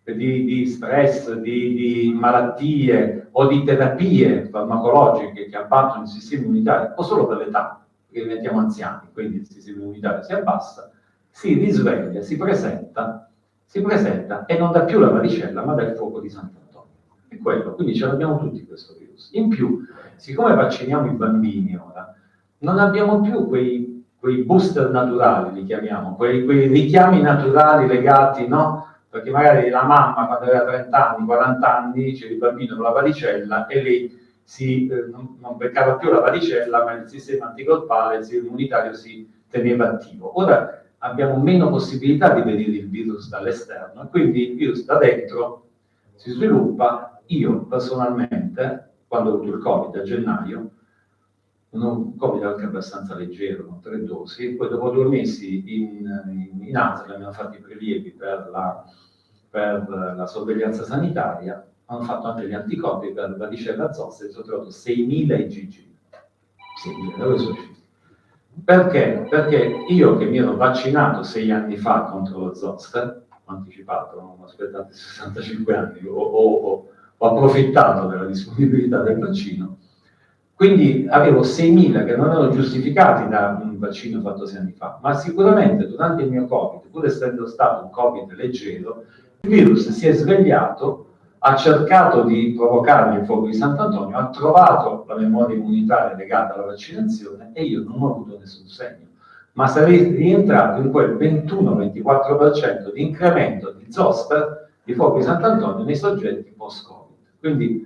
S3: di stress, di malattie o di terapie farmacologiche che abbattono il sistema immunitario, o solo per l'età, perché diventiamo anziani, quindi il sistema immunitario si abbassa, si risveglia, si presenta e non dà più la varicella, ma dà il fuoco di Sant'Antonio. È quello, quindi ce l'abbiamo tutti questo virus. In più, siccome vacciniamo i bambini ora, non abbiamo più quei booster naturali, li chiamiamo, quei richiami naturali legati, no? Perché magari la mamma quando aveva 30 anni, 40 anni, c'era il bambino con la varicella e lei non beccava più la varicella, ma il sistema anticorpale, il sistema immunitario si teneva attivo. Ora abbiamo meno possibilità di vedere il virus dall'esterno, e quindi il virus da dentro si sviluppa. Io personalmente, quando ho avuto il Covid a gennaio, un Covid anche abbastanza leggero, con 3 dosi, poi dopo 2 mesi in ASL mi hanno fatto i prelievi per la sorveglianza sanitaria, hanno fatto anche gli anticorpi per la varicella zoster, e ho trovato 6.000 IgG. 6.000, dove sono usciti? Perché? Perché io che mi ero vaccinato 6 anni fa contro lo zoster, ho anticipato, non ho aspettato 65 anni, ho approfittato della disponibilità del vaccino, quindi avevo 6.000 che non erano giustificati da un vaccino fatto 6 anni fa, ma sicuramente durante il mio Covid, pur essendo stato un Covid leggero, il virus si è svegliato, ha cercato di provocarmi il fuoco di Sant'Antonio, ha trovato la memoria immunitaria legata alla vaccinazione e io non ho avuto nessun segno. Ma sarei rientrato in quel 21-24% di incremento di zoster, di fuoco di Sant'Antonio, nei soggetti post-Covid. Quindi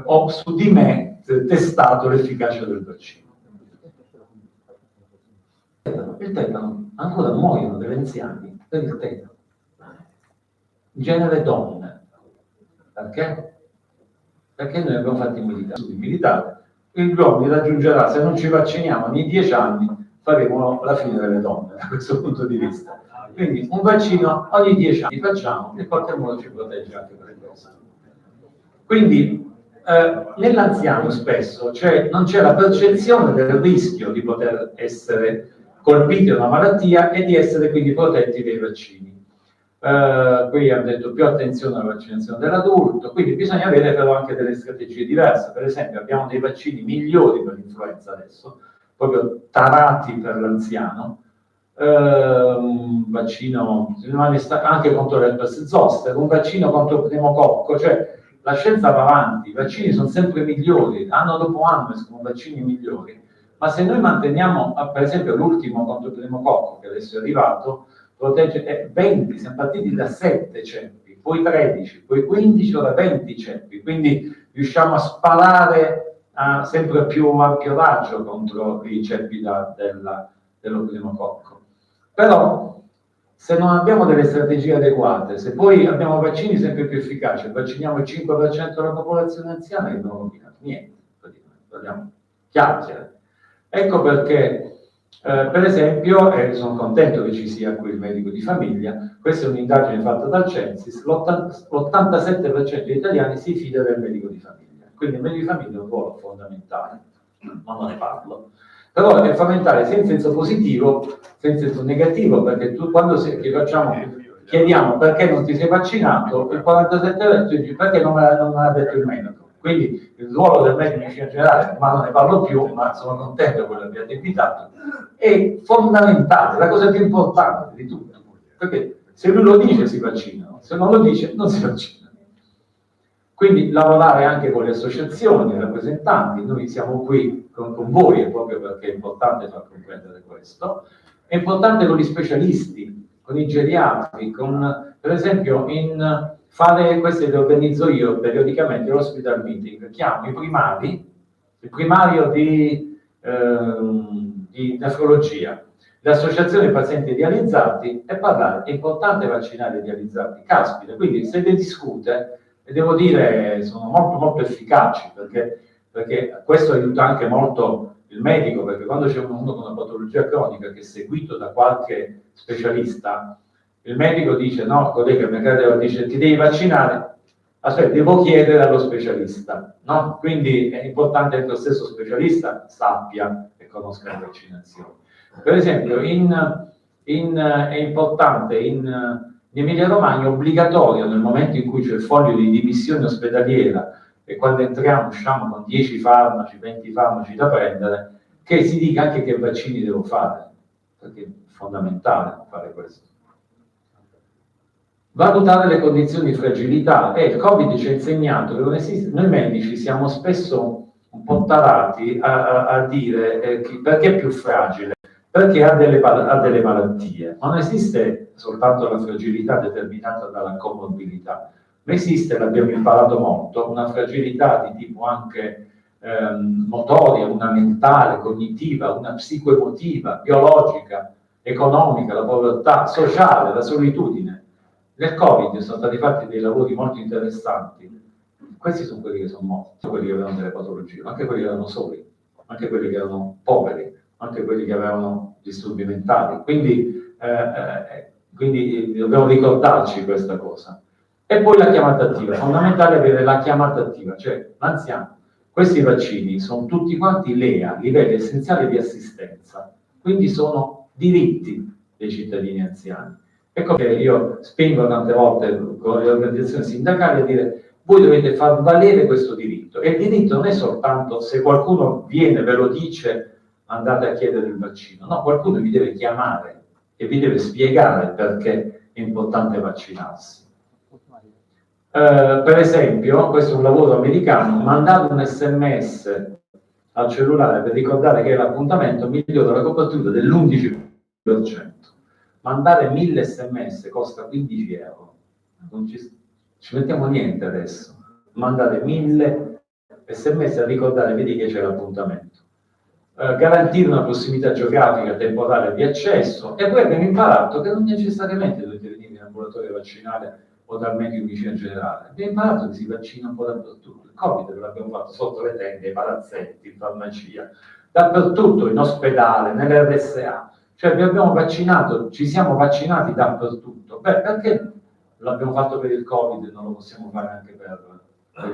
S3: ho su di me testato l'efficacia del vaccino. Il tetano, ancora muoiono degli anziani per il tetano. In genere donne. Perché? Perché noi abbiamo fatto il militare. Il giorno raggiungerà, se non ci vacciniamo ogni 10 anni, faremo la fine delle donne da questo punto di vista. Quindi un vaccino ogni 10 anni facciamo e in qualche modo ci protegge anche per questo. Quindi nell'anziano spesso non c'è la percezione del rischio di poter essere colpiti da una malattia e di essere quindi protetti dai vaccini. Qui hanno detto più attenzione alla vaccinazione dell'adulto, quindi bisogna avere però anche delle strategie diverse. Per esempio abbiamo dei vaccini migliori per l'influenza adesso, proprio tarati per l'anziano, un vaccino anche contro l'herpes zoster, un vaccino contro il pneumococco, cioè la scienza va avanti, i vaccini sono sempre migliori, anno dopo anno escono vaccini migliori, ma se noi manteniamo, per esempio l'ultimo contro il pneumococco che adesso è arrivato, protegge 20, siamo partiti da 7 ceppi, poi 13, poi 15, ora 20 ceppi, quindi riusciamo a sparare a sempre più ampio raggio contro i ceppi dello pneumococco. Però se non abbiamo delle strategie adeguate, se poi abbiamo vaccini sempre più efficaci, vacciniamo il 5% della popolazione anziana e non ho combinato niente, parliamo chiaro. Ecco perché per esempio, sono contento che ci sia qui il medico di famiglia, questa è un'indagine fatta dal Censis, l'87% degli italiani si fida del medico di famiglia, quindi il medico di famiglia ha un ruolo fondamentale, ma non ne parlo. Però è fondamentale sia in senso positivo sia in senso negativo, perché tu quando chiediamo perché non ti sei vaccinato, il 47% dice perché non me l'ha detto il medico. Quindi il ruolo del medico in medicina generale, ma non ne parlo più, ma sono contento che lo abbiate invitato, è fondamentale, la cosa più importante di tutto, perché se lui lo dice si vaccinano, se non lo dice non si vaccinano. Quindi lavorare anche con le associazioni, i rappresentanti, noi siamo qui con voi proprio perché è importante far comprendere questo, è importante con gli specialisti, con i geriatri, per esempio fare queste le organizzo io periodicamente, l'hospital meeting, chiamo i primari, il primario di nefrologia, l'associazione pazienti dializzati e parlare, è importante vaccinare i dializzati, caspita, quindi se ne discute, e devo dire sono molto molto efficaci, perché questo aiuta anche molto il medico, perché quando c'è uno con una patologia cronica che è seguito da qualche specialista, il medico dice no, collega, dice ti devi vaccinare, aspetta, devo chiedere allo specialista, no? Quindi è importante che lo stesso specialista sappia e conosca le vaccinazioni. Per esempio, è importante in Emilia Romagna è obbligatorio nel momento in cui c'è il foglio di dimissione ospedaliera e quando entriamo usciamo con 10 farmaci, 20 farmaci da prendere, che si dica anche che vaccini devo fare, perché è fondamentale fare questo. Valutare le condizioni di fragilità. Il Covid ci ha insegnato che non esiste, noi medici siamo spesso un po' tarati a dire perché è più fragile, perché ha delle malattie. Non esiste soltanto la fragilità determinata dalla comorbilità, ma esiste, l'abbiamo imparato molto, una fragilità di tipo anche motoria, una mentale, cognitiva, una psicoemotiva, biologica, economica, la povertà, sociale, la solitudine. Nel Covid sono stati fatti dei lavori molto interessanti. Questi sono quelli che sono morti, quelli che avevano delle patologie, ma anche quelli che erano soli, anche quelli che erano poveri, anche quelli che avevano disturbi mentali. Quindi dobbiamo ricordarci questa cosa. E poi la chiamata attiva. È fondamentale avere la chiamata attiva, cioè l'anziano. Questi vaccini sono tutti quanti LEA, livelli essenziali di assistenza, quindi sono diritti dei cittadini anziani. Ecco che io spingo tante volte con le organizzazioni sindacali a dire voi dovete far valere questo diritto. E il diritto non è soltanto se qualcuno viene, ve lo dice, andate a chiedere il vaccino. No, qualcuno vi deve chiamare e vi deve spiegare perché è importante vaccinarsi. Per esempio, questo è un lavoro americano, mandare un SMS al cellulare per ricordare che è l'appuntamento migliora la copertura dell'11%. Mandare 1000 SMS costa 15 euro. Non ci mettiamo niente adesso. Mandare 1000 SMS a ricordare, vedi che c'è l'appuntamento. Garantire una prossimità geografica temporale di accesso, e poi abbiamo imparato che non necessariamente dovete venire in ambulatorio vaccinale o dal medico di medicina generale. Abbiamo imparato che si vaccina un po' dappertutto. Il Covid l'abbiamo fatto sotto le tende, ai palazzetti, in farmacia, dappertutto, in ospedale, nell'RSA. Cioè vi abbiamo vaccinato, ci siamo vaccinati dappertutto. Perché l'abbiamo fatto per il Covid e non lo possiamo fare anche per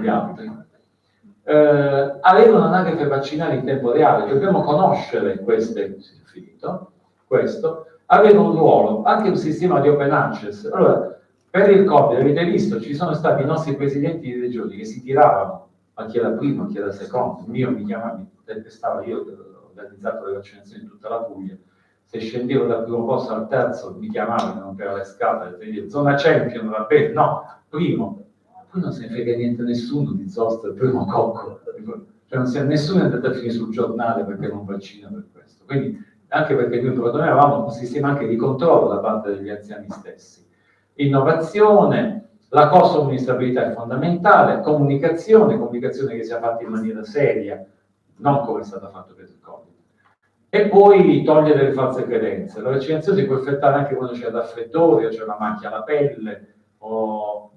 S3: gli altri? Avere un'anagrafe vaccinale in tempo reale, dobbiamo conoscere questo, avere un ruolo, anche un sistema di open access. Allora, Per il Covid, avete visto, ci sono stati i nostri presidenti di regioni che si tiravano a chi era primo, a chi era secondo. Il mio mi chiamava, stava io che ho organizzato le vaccinazioni in tutta la Puglia. Se scendevo dal primo posto al terzo mi chiamavano, non per le scatole, zona champion, va bene, no, primo. Poi non se ne frega niente nessuno di Zost, il primo cocco. Cioè, nessuno è andato a finire sul giornale perché non vaccina per questo. Quindi, anche perché noi avevamo un sistema anche di controllo da parte degli anziani stessi. Innovazione, la co-somministrabilità è fondamentale, comunicazione che sia fatta in maniera seria, non come è stata fatta per il Covid. E poi togliere le false credenze. La vaccinazione si può effettuare anche quando c'è raffreddore, c'è una macchia alla pelle, o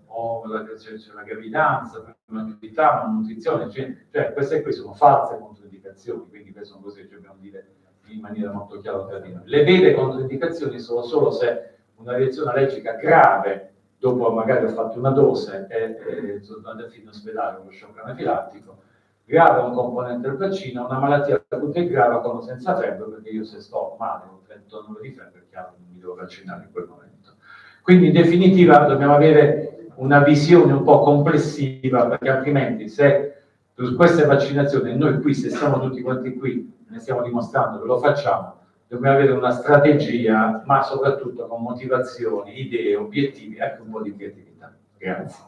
S3: c'è la gravidanza, una nudità, una nutrizione, cioè queste qui sono false controindicazioni, quindi queste sono cose che dobbiamo dire in maniera molto chiara tra di noi. Le vere controindicazioni sono solo se una reazione allergica grave, dopo magari ho fatto una dose e sono andato in ospedale con lo shock anafilattico, grave un componente del vaccino, una malattia acuta e grave con o senza febbre, perché io se sto male con 39 di febbre, chiaro, non mi devo vaccinare in quel momento. Quindi in definitiva dobbiamo avere una visione un po' complessiva, perché altrimenti se su queste vaccinazioni, noi qui, se siamo tutti quanti qui, ne stiamo dimostrando che lo facciamo, dobbiamo avere una strategia, ma soprattutto con motivazioni, idee, obiettivi e anche un po' di creatività. Grazie.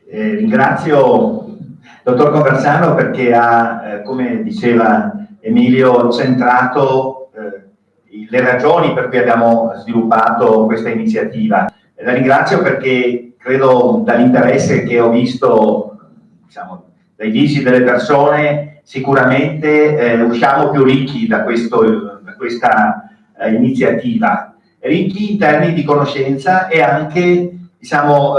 S2: Ringrazio il dottor Conversano perché ha, come diceva Emilio, centrato le ragioni per cui abbiamo sviluppato questa iniziativa. La ringrazio perché credo, dall'interesse che ho visto, diciamo, dai visi delle persone, sicuramente usciamo più ricchi da questa iniziativa, ricchi in termini di conoscenza e anche, diciamo,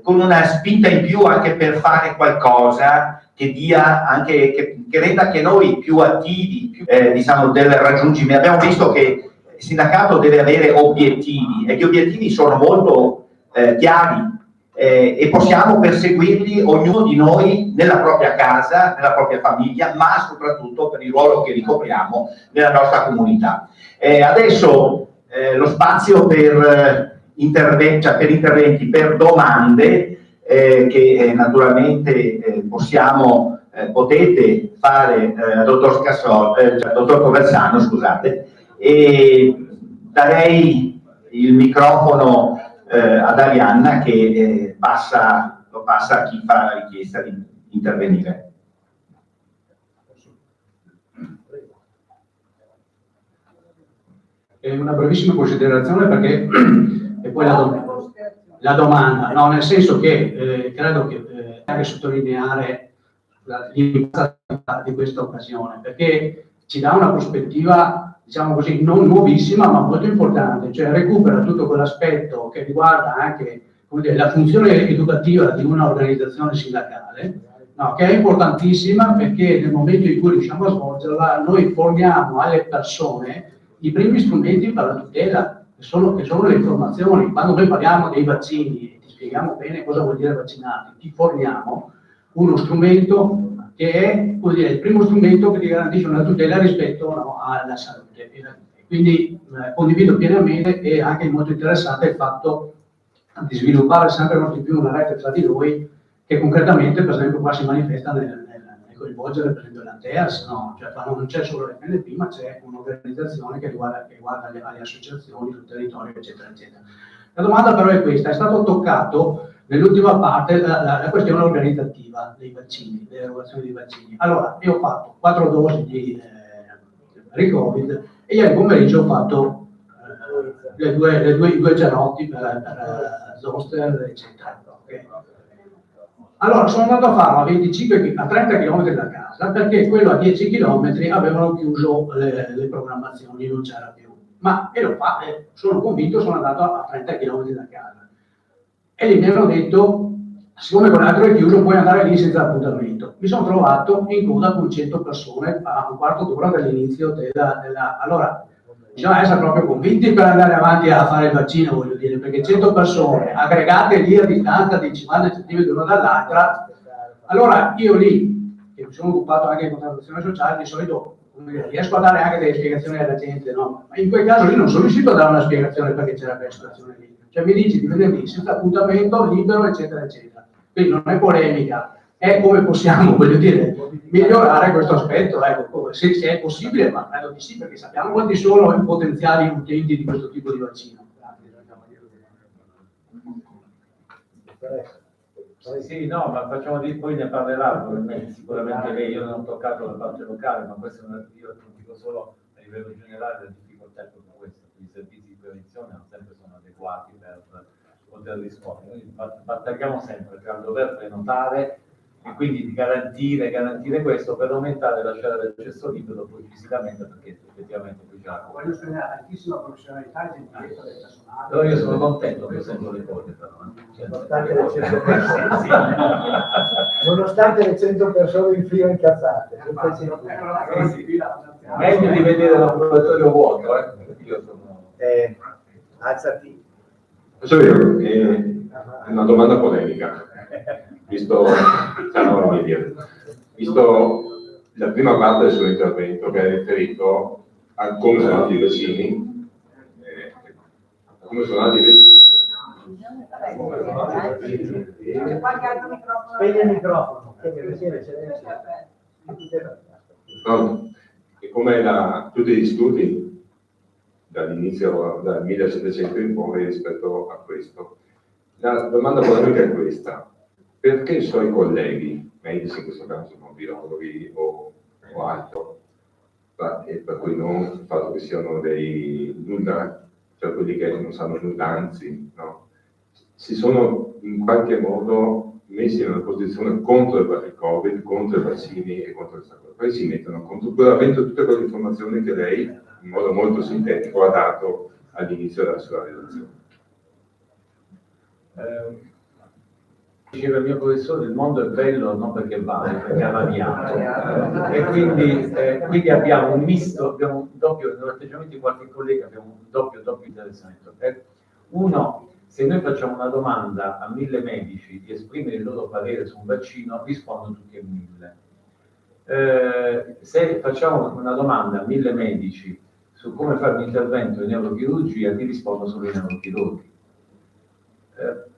S2: con una spinta in più anche per fare qualcosa che dia anche, che renda anche noi più attivi, diciamo, del raggiungimento. Abbiamo visto che il sindacato deve avere obiettivi e gli obiettivi sono molto chiari e possiamo perseguirli ognuno di noi nella propria casa, nella propria famiglia, ma soprattutto per il ruolo che ricopriamo nella nostra comunità. Adesso lo spazio per interventi, per domande che naturalmente potete fare al dottor Conversano, scusate, e darei il microfono ad Arianna che lo passa a chi fa la richiesta di intervenire.
S4: È una brevissima considerazione perché e poi la domanda, no, nel senso che credo che anche sottolineare l'importanza di questa occasione, perché ci dà una prospettiva, diciamo così, non nuovissima ma molto importante, cioè recupera tutto quell'aspetto che riguarda anche, come dire, la funzione educativa di una organizzazione sindacale, no, che è importantissima perché nel momento in cui riusciamo a svolgerla noi forniamo alle persone i primi strumenti per la tutela, che sono le informazioni. Quando noi parliamo dei vaccini e ti spieghiamo bene cosa vuol dire vaccinati, ti forniamo uno strumento che è, vuol dire, il primo strumento che ti garantisce una tutela rispetto, no, alla salute. Quindi condivido pienamente e anche molto interessante il fatto di sviluppare sempre molto di più una rete tra di noi che concretamente, per esempio, qua si manifesta nel coinvolgere per esempio l'Anteas, no? Cioè, non c'è solo l'FNP, ma c'è un'organizzazione che riguarda le associazioni sul territorio, eccetera, eccetera. La domanda però è questa: è stato toccato nell'ultima parte la questione organizzativa dei vaccini, dell'erogazione dei vaccini. Allora, io ho fatto 4 dosi di Covid e ieri pomeriggio ho fatto i due gianotti per Zoster, eccetera. Okay. Allora, sono andato a farlo a 30 km da casa, perché quello a 10 km avevano chiuso le programmazioni, non c'era più. Ma sono convinto, sono andato a 30 km da casa. E lì mi hanno detto, siccome quell'altro è chiuso, puoi andare lì senza appuntamento. Mi sono trovato in coda con 100 persone a un quarto d'ora dall'inizio Allora, bisogna essere proprio convinti per andare avanti a fare il vaccino, voglio dire, perché 100 persone aggregate lì a distanza di 50 cm l'una dall'altra, Allora io lì, che mi sono occupato anche di contrattazione sociale, di solito riesco a dare anche delle spiegazioni alla gente, no? Ma in quel caso lì non sono riuscito a dare una spiegazione perché c'era quella situazione lì. Cioè mi dici di venerdì senza appuntamento, libero, eccetera, eccetera. Quindi non è polemica, è come possiamo, voglio dire, migliorare questo aspetto, ecco, se è possibile, ma credo di sì, perché sappiamo quanti sono i potenziali utenti di questo tipo di vaccino.
S3: Sì, no, ma facciamo di poi ne parlerà probabilmente, sicuramente lei. Io non ho toccato la parte locale, ma questo io dico solo a livello generale la difficoltà è proprio questa. I servizi di prevenzione non sempre sono adeguati per poter rispondere. Noi battagliamo sempre tra il dover prenotare e quindi di garantire questo per aumentare la scala dell'accesso libero, poi ci si lamenta perché effettivamente poi già.
S4: Voglio spiegare tantissima professionalità e gentilezza del personale.
S3: Però io sono contento che sento le cose, però.
S5: Nonostante le 100 persone, nonostante le 100 persone in fila incazzate.
S3: Meglio di vedere l'ambulatorio vuoto, Io sono...
S5: Alzati.
S6: Posso dire, è una domanda polemica, visto la prima parte del suo intervento che ha riferito a come sono andati i vaccini, come sono andati i vaccini.
S5: Spegni il microfono.
S6: No, e come tutti gli studi dall'inizio, dal 1700 in poi rispetto a questo. La domanda polemica è questa: perché i suoi colleghi, medici in questo caso, non virologi o altro, e per cui non il fatto che siano dei nulla, cioè quelli che non sanno nulla, anzi, no, si sono in qualche modo messi in una posizione contro il Covid, contro i vaccini e contro questa cosa. Poi si mettono contro, pur avendo tutte quelle informazioni che lei, in modo molto sintetico, ha dato all'inizio della sua relazione.
S3: Diceva il mio professore, il mondo è bello non perché vale, perché ha variato. E quindi abbiamo un misto, abbiamo un doppio, nell'atteggiamento di qualche collega abbiamo un doppio interessamento. Uno, se noi facciamo una domanda a 1000 medici di esprimere il loro parere su un vaccino, rispondono tutti a 1000. Se facciamo una domanda a 1000 medici su come fare un intervento in neurochirurgia, ti rispondono solo i neurochirurghi.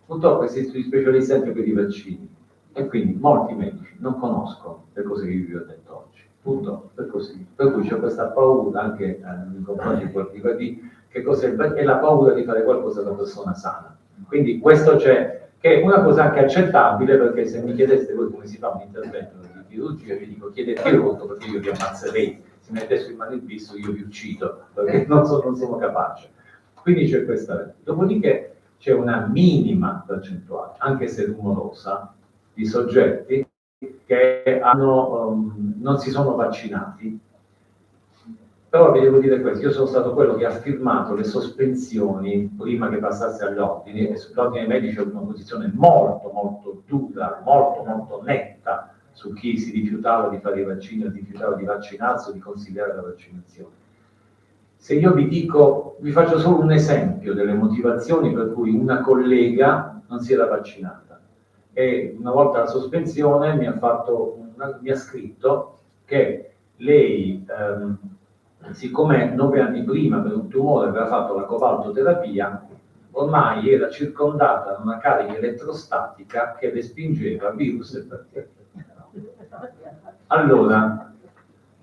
S3: Purtroppo esistono specialisti anche per i vaccini e quindi molti medici non conoscono le cose che vi ho detto oggi. Purtroppo è così. Per cui c'è questa paura anche nei confronti di qualcuno di che cos'è il vaccino, e la paura di fare qualcosa da persona sana. Quindi questo c'è, che è una cosa anche accettabile, perché se mi chiedeste voi come si fa un intervento di chirurgia, vi dico chiedete rotto perché io vi ammazzerei, se mettessi in mano il visto io vi uccido, perché non sono capace. Quindi c'è questa. Dopodiché c'è una minima percentuale, anche se rumorosa, di soggetti che non si sono vaccinati. Però vi devo dire questo, io sono stato quello che ha firmato le sospensioni prima che passasse all'ordine, e sull'ordine medici ho una posizione molto molto dura, molto netta su chi si rifiutava di fare i vaccini, o si rifiutava di vaccinarsi o di consigliare la vaccinazione. Se io vi faccio solo un esempio delle motivazioni per cui una collega non si era vaccinata, e una volta la sospensione mi ha scritto che lei, siccome 9 anni prima per un tumore aveva fatto la cobaltoterapia, ormai era circondata da una carica elettrostatica che respingeva virus e batteri. Allora,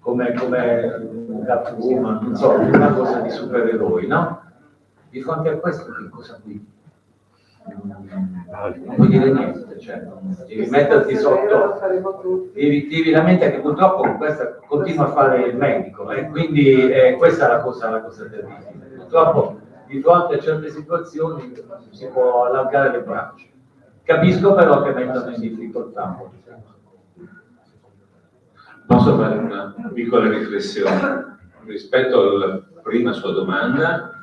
S3: come Catwoman, non so, una cosa di supereroi, no? Di fronte a questo, che cosa qui? Non puoi dire niente, cioè, devi metterti sotto, devi lamentare che purtroppo questa continua a fare il medico, quindi questa è la cosa terribile. Purtroppo di fronte a certe situazioni si può allargare le braccia. Capisco però che mettono in difficoltà.
S7: Posso fare una piccola riflessione rispetto alla prima sua domanda?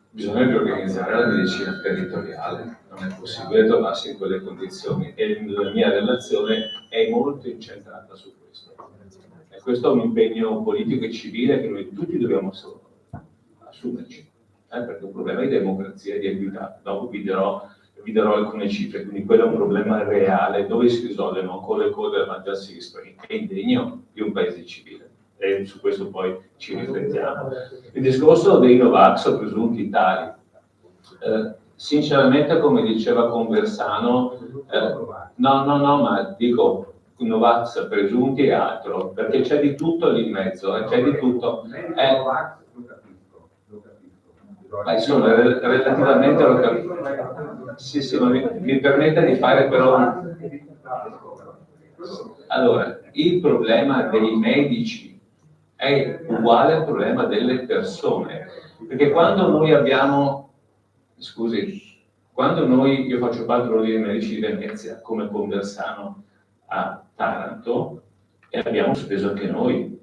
S7: Bisognerebbe organizzare la medicina territoriale, non è possibile trovarsi in quelle condizioni, e la mia relazione è molto incentrata su questo. E questo è un impegno politico e civile che noi tutti dobbiamo assumerci, perché è un problema di democrazia e di equità. Dopo vi dirò vi darò alcune cifre, quindi quello è un problema reale dove si risolve non con le code ma già si esprime, è indegno di un paese civile, e su questo poi ci riflettiamo. Il discorso dei Novax o presunti tali, sinceramente, come diceva Conversano, ma dico Novax presunti e altro, perché c'è di tutto lì in mezzo, c'è di tutto. Ma insomma, relativamente lo capisco. Sì, ma mi permette di fare però. Allora, il problema dei medici è uguale al problema delle persone, perché quando noi abbiamo, io faccio parte dell'Ordine dei Medici di Venezia come Conversano a Taranto, e abbiamo speso anche noi,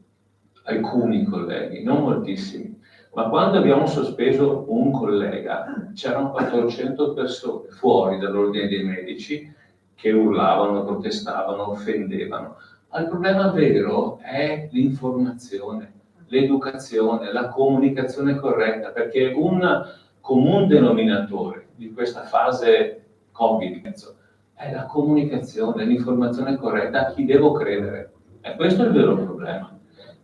S7: alcuni colleghi, non moltissimi. Ma quando abbiamo sospeso un collega, c'erano 400 persone fuori dall'Ordine dei Medici che urlavano, protestavano, offendevano. Ma il problema vero è l'informazione, l'educazione, la comunicazione corretta, perché un comune denominatore di questa fase Covid è la comunicazione, l'informazione corretta a chi devo credere. E questo è il vero problema.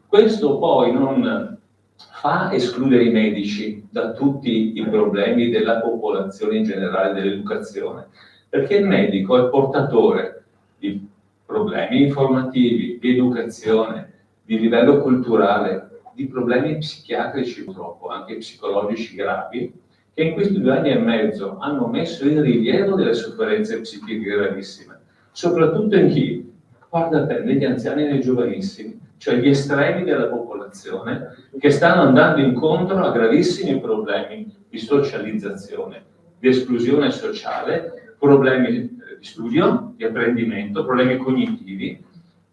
S7: Questo poi non fa escludere i medici da tutti i problemi della popolazione in generale, dell'educazione, perché il medico è portatore di problemi informativi, di educazione, di livello culturale, di problemi psichiatrici purtroppo, anche psicologici gravi, che in questi 2 anni e mezzo hanno messo in rilievo delle sofferenze psichiche gravissime, soprattutto in chi? Guarda te, negli anziani e nei giovanissimi, cioè gli estremi della popolazione che stanno andando incontro a gravissimi problemi di socializzazione, di esclusione sociale, problemi di studio, di apprendimento, problemi cognitivi,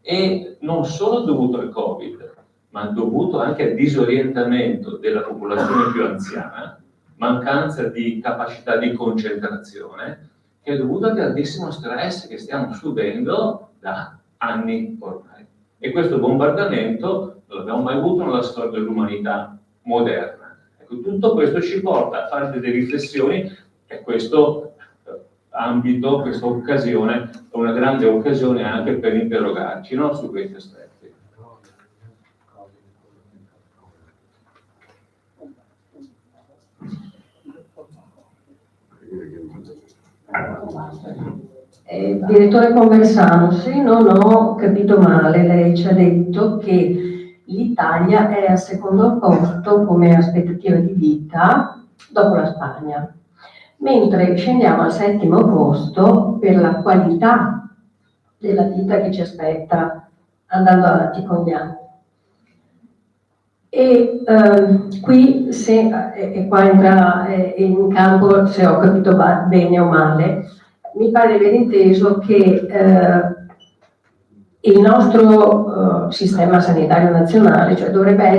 S7: e non solo dovuto al Covid, ma dovuto anche al disorientamento della popolazione più anziana, mancanza di capacità di concentrazione, che è dovuto al grandissimo stress che stiamo subendo da anni ormai. E questo bombardamento non l'abbiamo mai avuto nella storia dell'umanità moderna. Ecco, tutto questo ci porta a fare delle riflessioni, e questo ambito, questa occasione, è una grande occasione anche per interrogarci, no, su questi aspetti.
S8: Direttore Conversano, se non ho capito male, lei ci ha detto che l'Italia è al secondo posto come aspettativa di vita dopo la Spagna, mentre scendiamo al 7° posto per la qualità della vita che ci aspetta andando avanti con gli anni. E qui, qua entra in campo, se ho capito bene o male, mi pare di aver inteso che il nostro sistema sanitario nazionale, cioè dovrebbero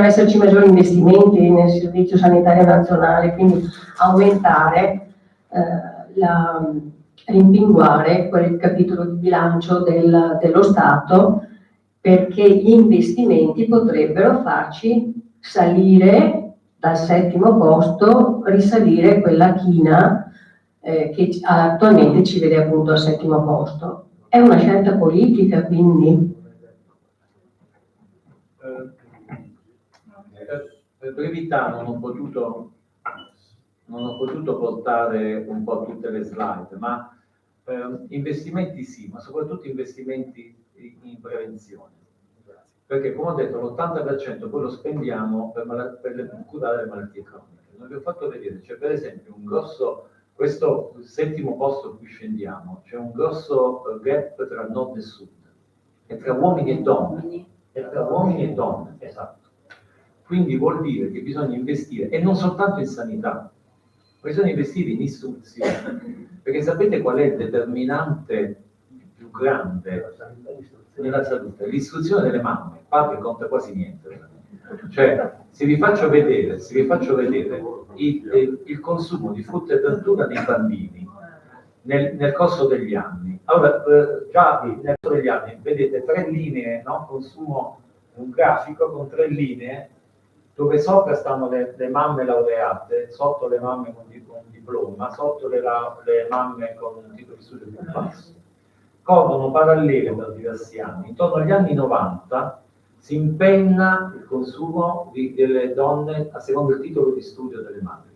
S8: esserci maggiori investimenti nel servizio sanitario nazionale, quindi aumentare, rimpinguare quel capitolo di bilancio dello Stato, perché gli investimenti potrebbero farci salire dal 7° posto, risalire quella china che attualmente ci vede appunto al 7° posto. È una scelta politica, quindi?
S3: Per brevità non ho potuto portare un po' tutte le slide, ma investimenti sì, ma soprattutto investimenti in prevenzione. Perché, come ho detto, l'80% poi lo spendiamo per curare le malattie croniche. Non vi ho fatto vedere, c'è per esempio questo 7° posto a cui scendiamo, c'è un grosso gap tra nord e sud, e tra uomini e donne, esatto. Quindi vuol dire che bisogna investire, e non soltanto in sanità, bisogna investire in istruzione, perché sapete qual è il determinante più grande nella salute? L'istruzione delle mamme, padre conta quasi niente. Cioè, se vi faccio vedere il consumo di frutta e verdura dei bambini nel corso degli anni. Allora, già nel corso degli anni vedete 3 linee, no? Consumo, un grafico con 3 linee dove sopra stanno le mamme laureate, sotto le mamme con un diploma, sotto le mamme con un titolo di studio più basso. Corrono parallele da diversi anni. Intorno agli anni 90 si impenna il consumo delle donne a secondo il titolo di studio delle madri.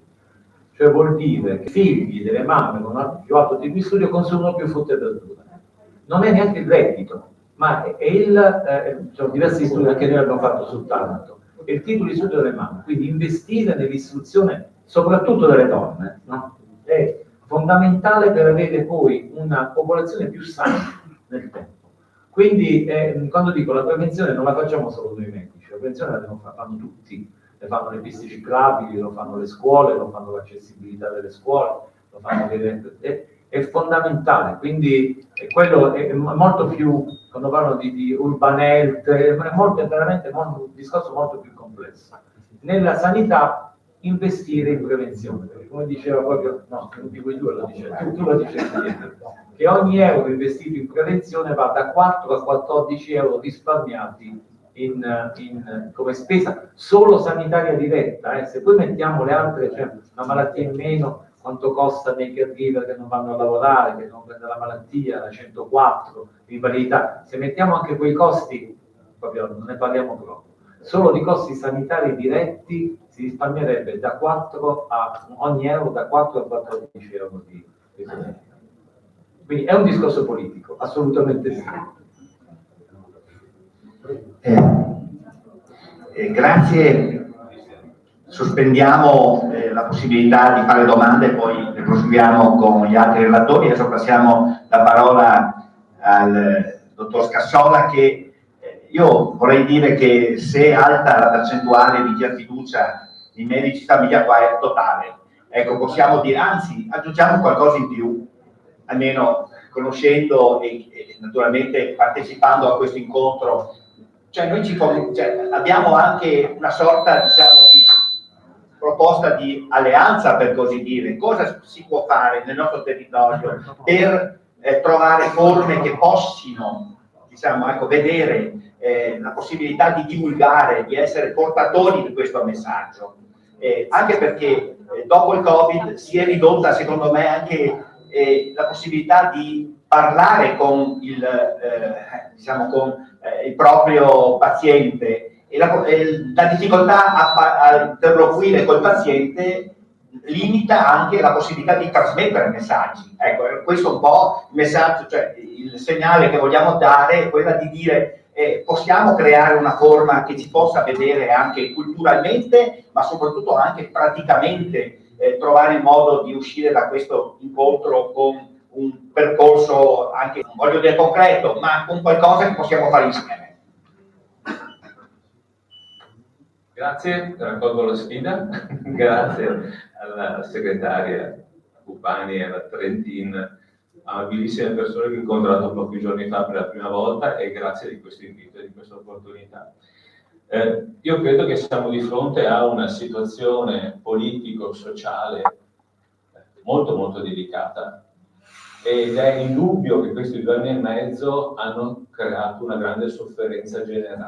S3: Cioè vuol dire che i figli delle mamme con un più alto titolo di studio consumano più frutta e verdura. Non è neanche il reddito, ma sono diversi studi, anche noi abbiamo fatto sul Taranto, è il titolo di studio delle mamme. Quindi investire nell'istruzione, soprattutto delle donne, no? È fondamentale per avere poi una popolazione più sana nel tempo. Quindi quando dico la prevenzione non la facciamo solo noi medici, la prevenzione la fanno tutti, le fanno le piste ciclabili, lo fanno le scuole, lo fanno l'accessibilità delle scuole, lo fanno è fondamentale, quindi quello è molto più, quando parlo di urban health, è veramente un discorso molto più complesso. Nella sanità investire in prevenzione, perché come diceva proprio, no, uno di quei due lo diceva, tu lo dicevi, che ogni euro investito in prevenzione va da 4 a 14 euro risparmiati come spesa solo sanitaria diretta. Se poi mettiamo le altre, cioè una malattia in meno, quanto costa dei caregiver che non vanno a lavorare, che non prendono la malattia, la 104, l'invalidità, se mettiamo anche quei costi, proprio non ne parliamo proprio. Solo di costi sanitari diretti si risparmierebbe da 4 a ogni euro da 4 a 14 euro di sanità. Quindi è un discorso politico, assolutamente sì.
S2: Grazie. Sospendiamo la possibilità di fare domande e poi ne proseguiamo con gli altri relatori. Adesso passiamo la parola al dottor Scassola, che io vorrei dire che se è alta la percentuale di chi ha fiducia in medici famiglia, qua è totale. Ecco, possiamo dire, anzi, aggiungiamo qualcosa in più, almeno conoscendo e naturalmente partecipando a questo incontro. Cioè noi abbiamo anche una sorta, diciamo, di proposta di alleanza, per così dire. Cosa si può fare nel nostro territorio per trovare forme che possino, diciamo, ecco, vedere la possibilità di divulgare, di essere portatori di questo messaggio. Anche perché dopo il Covid si è ridotta, secondo me, anche la possibilità di parlare con il proprio paziente, e la difficoltà a interloquire col paziente limita anche la possibilità di trasmettere messaggi. Ecco, questo è un po' il messaggio, cioè il segnale che vogliamo dare è quella di dire possiamo creare una forma che si possa vedere anche culturalmente, ma soprattutto anche praticamente, trovare il modo di uscire da questo incontro con un percorso anche, non voglio dire concreto, ma con qualcosa che possiamo fare insieme.
S7: Grazie, raccolgo la sfida. Grazie alla segretaria Cupani e alla Trentin, amabilissime persone che ho incontrato pochi giorni fa per la prima volta, e grazie di questo invito e di questa opportunità. Io credo che siamo di fronte a una situazione politico-sociale molto molto delicata, ed è indubbio che questi 2 anni e mezzo hanno creato una grande sofferenza generale.